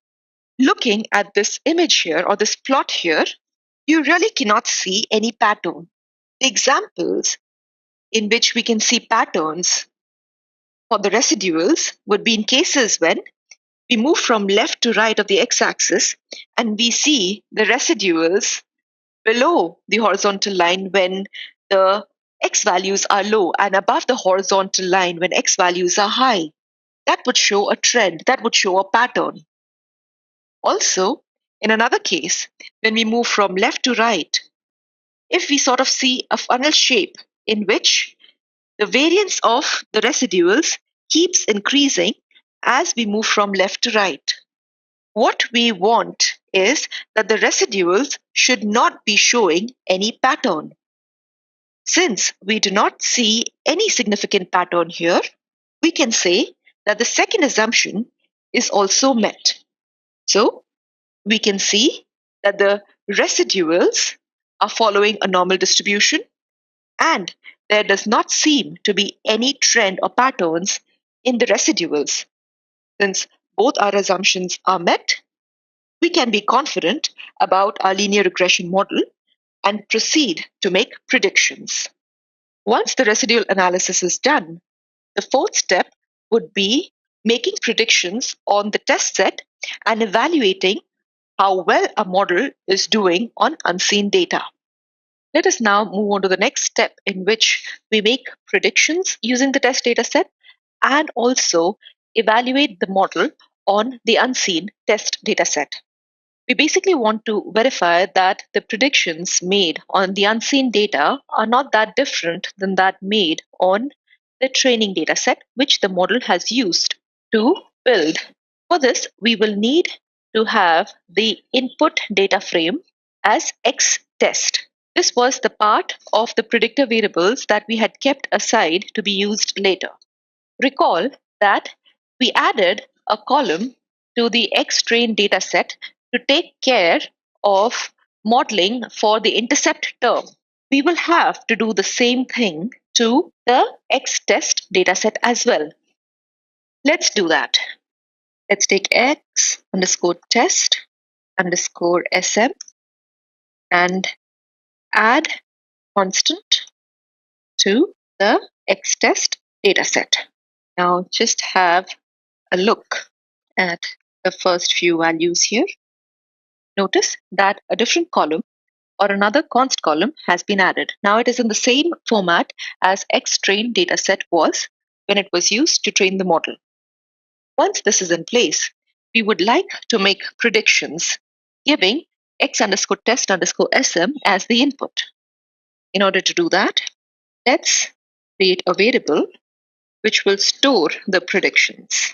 Looking at this image here or this plot here, you really cannot see any pattern. The examples in which we can see patterns for the residuals would be in cases when we move from left to right of the x-axis and we see the residuals below the horizontal line when the X values are low and above the horizontal line when X values are high. That would show a trend, that would show a pattern. Also, in another case, when we move from left to right, if we sort of see a funnel shape in which the variance of the residuals keeps increasing as we move from left to right. What we want is that the residuals should not be showing any pattern. Since we do not see any significant pattern here, we can say that the second assumption is also met. So we can see that the residuals are following a normal distribution and there does not seem to be any trend or patterns in the residuals. Since both our assumptions are met, we can be confident about our linear regression model and proceed to make predictions. Once the residual analysis is done, the fourth step would be making predictions on the test set and evaluating how well a model is doing on unseen data. Let us now move on to the next step in which we make predictions using the test data set and also evaluate the model on the unseen test data set. We basically want to verify that the predictions made on the unseen data are not that different than that made on the training data set, which the model has used to build. For this, we will need to have the input data frame as X test. This was the part of the predictor variables that we had kept aside to be used later. Recall that we added a column to the X-train dataset to take care of modeling for the intercept term. We will have to do the same thing to the X-test dataset as well. Let's do that. Let's take X underscore test underscore SM and add constant to the X-test dataset. Now just have a look at the first few values here. Notice that a different column or another const column has been added. Now it is in the same format as X-train dataset was when it was used to train the model. Once this is in place, we would like to make predictions giving X underscore test underscore SM as the input. In order to do that, let's create a variable which will store the predictions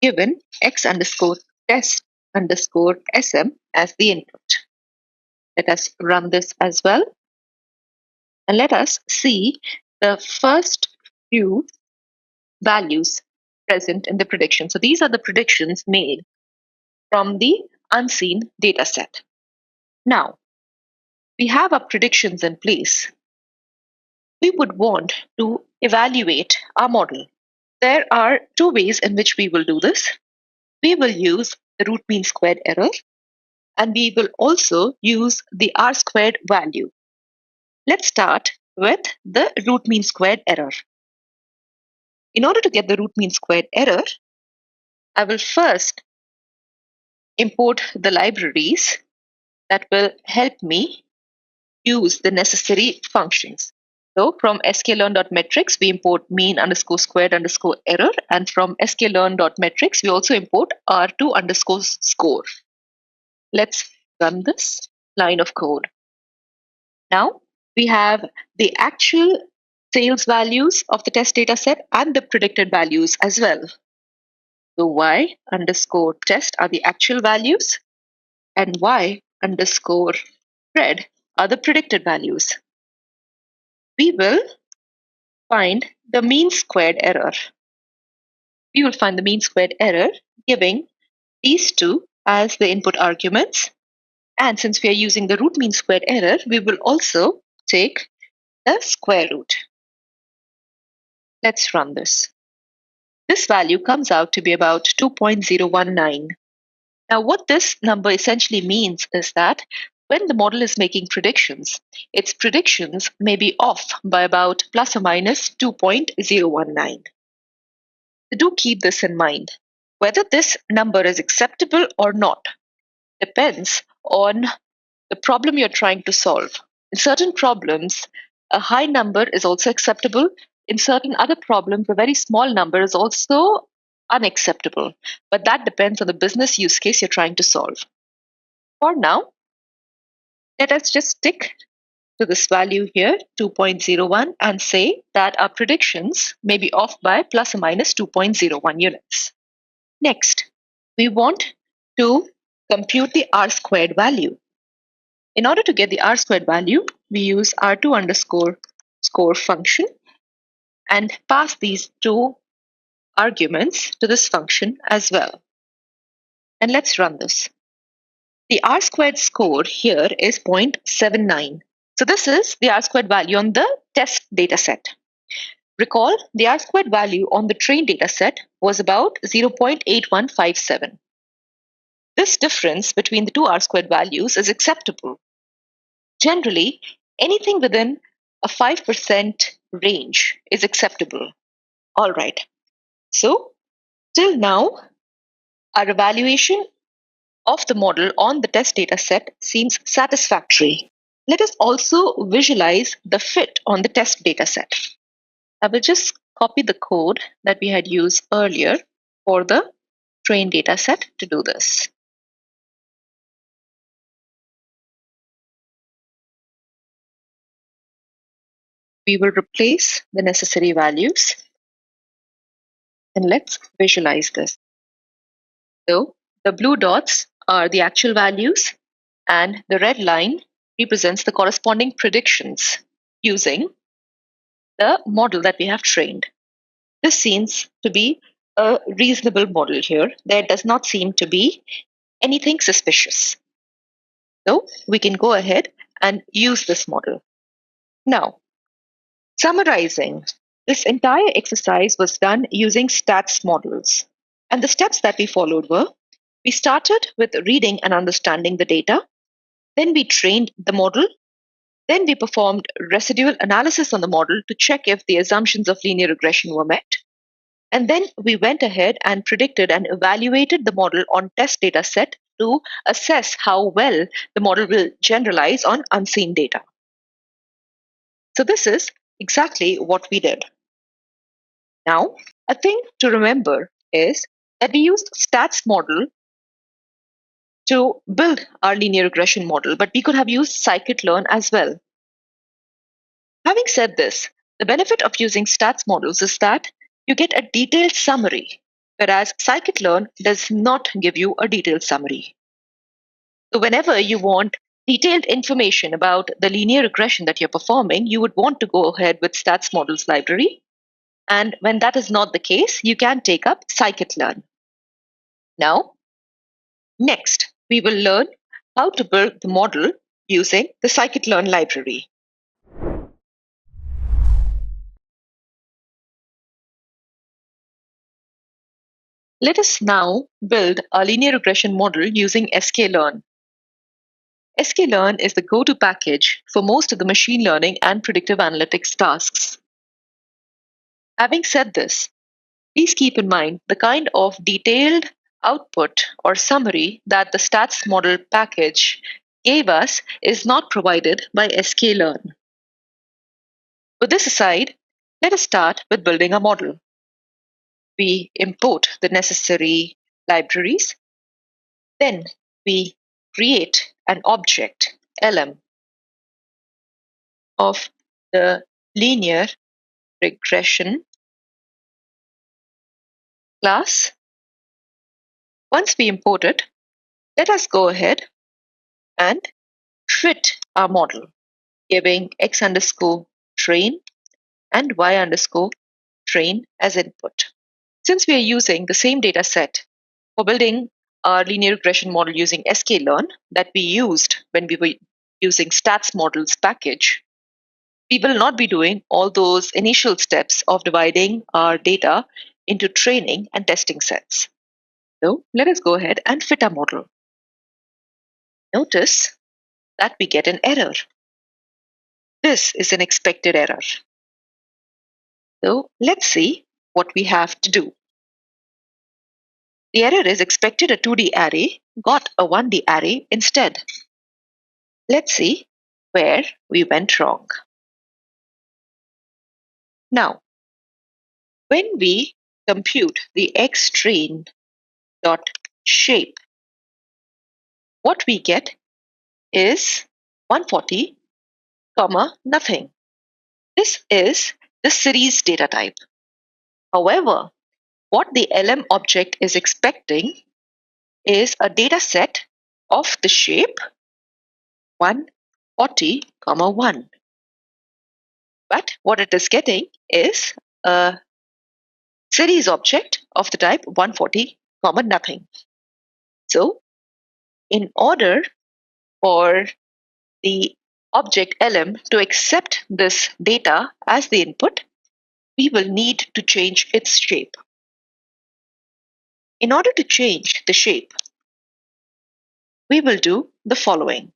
given X underscore test underscore SM as the input. Let us run this as well. And let us see the first few values present in the prediction. So these are the predictions made from the unseen data set. Now, we have our predictions in place. We would want to evaluate our model. There are two ways in which we will do this. We will use the root mean squared error, and we will also use the R squared value. Let's start with the root mean squared error. In order to get the root mean squared error, I will first import the libraries that will help me use the necessary functions. So from sklearn.metrics, we import mean underscore squared underscore error. And from sklearn.metrics, we also import R2 underscore score. Let's run this line of code. Now we have the actual sales values of the test data set and the predicted values as well. So y underscore test are the actual values and y underscore spread are the predicted values. We will find the mean squared error. We will find the mean squared error giving these two as the input arguments. And since we are using the root mean squared error, we will also take the square root. Let's run this. This value comes out to be about 2.019. Now, what this number essentially means is that when the model is making predictions, its predictions may be off by about plus or minus 2.019. So do keep this in mind. Whether this number is acceptable or not depends on the problem you're trying to solve. In certain problems, A high number is also acceptable. In certain other problems, a very small number is also unacceptable. But that depends on the business use case you're trying to solve. For now, let us just stick to this value here, 2.01, and say that our predictions may be off by plus or minus 2.01 units. Next, we want to compute the R squared value. In order to get the R squared value, we use R2 underscore score function and pass these two arguments to this function as well. And let's run this. The R squared score here is 0.79. So this is the R squared value on the test data set. Recall, the R squared value on the trained data set was about 0.8157. This difference between the two R squared values is acceptable. Generally, anything within a 5% range is acceptable. All right. So, till now, our evaluation of the model on the test data set seems satisfactory. Let us also visualize the fit on the test data set. I will just copy the code that we had used earlier for the trained data set to do this. We will replace the necessary values and let's visualize this. So the blue dots are the actual values and the red line represents the corresponding predictions using the model that we have trained. This seems to be a reasonable model here. There does not seem to be anything suspicious. So we can go ahead and use this model. Now, summarizing, this entire exercise was done using stats models. And the steps that we followed were, we started with reading and understanding the data. Then we trained the model. Then we performed residual analysis on the model to check if the assumptions of linear regression were met. And then we went ahead and predicted and evaluated the model on test data set to assess how well the model will generalize on unseen data. So this is exactly what we did. Now, a thing to remember is that we used stats model to build our linear regression model, but we could have used scikit-learn as well. Having said this, the benefit of using stats models is that you get a detailed summary, whereas scikit-learn does not give you a detailed summary. So whenever you want detailed information about the linear regression that you're performing, you would want to go ahead with stats models library. And when that is not the case, you can take up scikit-learn. Now, next, we will learn how to build the model using the scikit-learn library. Let us now build a linear regression model using sklearn. sklearn is the go-to package for most of the machine learning and predictive analytics tasks. Having said this, please keep in mind the kind of detailed output or summary that the stats model package gave us is not provided by sklearn. With this aside, let us start with building a model. We import the necessary libraries. Then we create an object, lm, of the linear regression class. Once we import it, let us go ahead and fit our model, giving x underscore train and y underscore train as input. Since we are using the same data set for building our linear regression model using sklearn that we used when we were using stats models package, we will not be doing all those initial steps of dividing our data into training and testing sets. So let us go ahead and fit our model. Notice that we get an error. This is an expected error. So let's see what we have to do. The error is expected a 2D array, got a 1D array instead. Let's see where we went wrong. Now, when we compute the x train dot shape, what we get is 140, comma, nothing. This is the series data type. However, what the LM object is expecting is a data set of the shape 140, comma 1. But what it is getting is a series object of the type 140, comma nothing. So in order for the object LM to accept this data as the input, we will need to change its shape. In order to change the shape, we will do the following.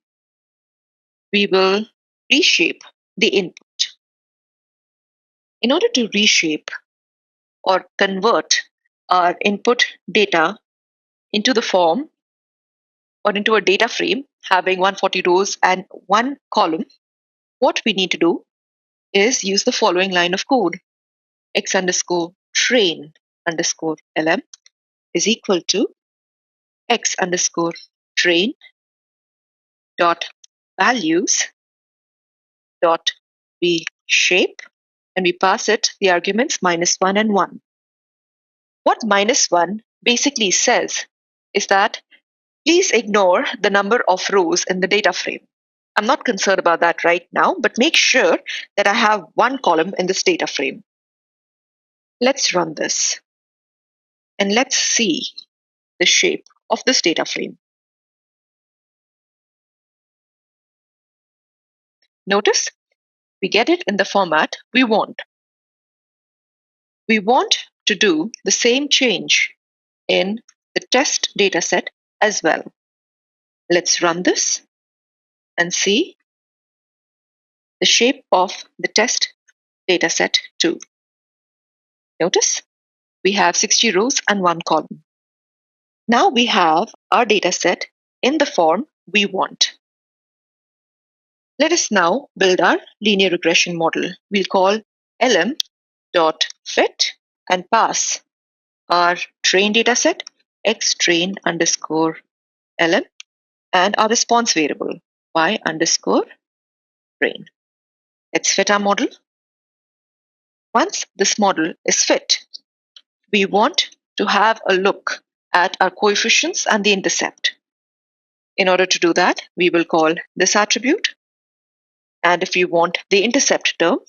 We will reshape the input. In order to reshape or convert our input data into the form or into a data frame having 140 rows and one column, what we need to do is use the following line of code. X underscore train underscore LM is equal to X underscore train dot values dot we shape, and we pass it the arguments -1 and 1. What -1 basically says is that please ignore the number of rows in the data frame. I'm not concerned about that right now, but make sure that I have one column in this data frame. Let's run this and let's see the shape of this data frame. Notice we get it in the format we want. We want to do the same change in the test dataset as well. Let's run this and see the shape of the test dataset too. Notice we have 60 rows and one column. Now we have our dataset in the form we want. Let us now build our linear regression model. We'll call lm.fit and pass our train dataset xtrain underscore lm and our response variable y underscore train. Let's fit our model. Once this model is fit, we want to have a look at our coefficients and the intercept. In order to do that, we will call this attribute. And if you want the intercept term,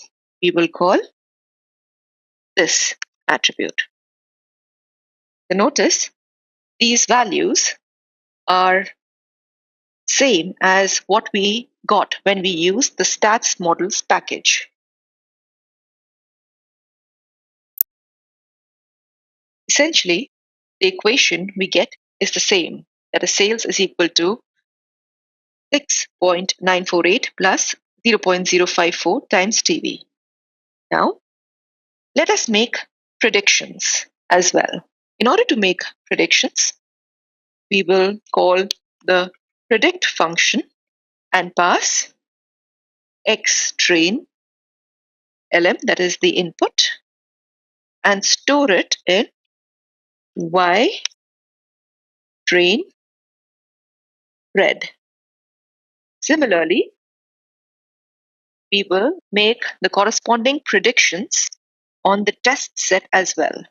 we will call this attribute. So notice these values are same as what we got when we used the stats models package. Essentially, the equation we get is the same, that is sales is equal to 6.948 plus 0.054 times TV. Now, let us make predictions as well. In order to make predictions, we will call the predict function and pass xtrain lm, that is the input, and store it in y train red. Similarly, we will make the corresponding predictions on the test set as well.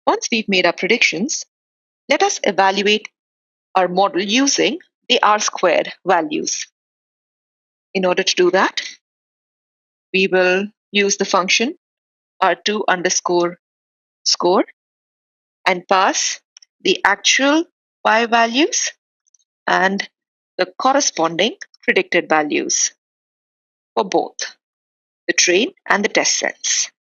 Once we've made our predictions, let us evaluate our model using the R-squared values. In order to do that, we will use the function R2 underscore score and pass the actual y values and the corresponding predicted values for both the train and the test sets.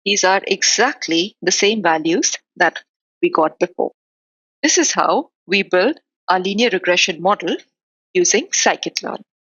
These are exactly the same values that we got before. This is how we build our linear regression model using scikit-learn.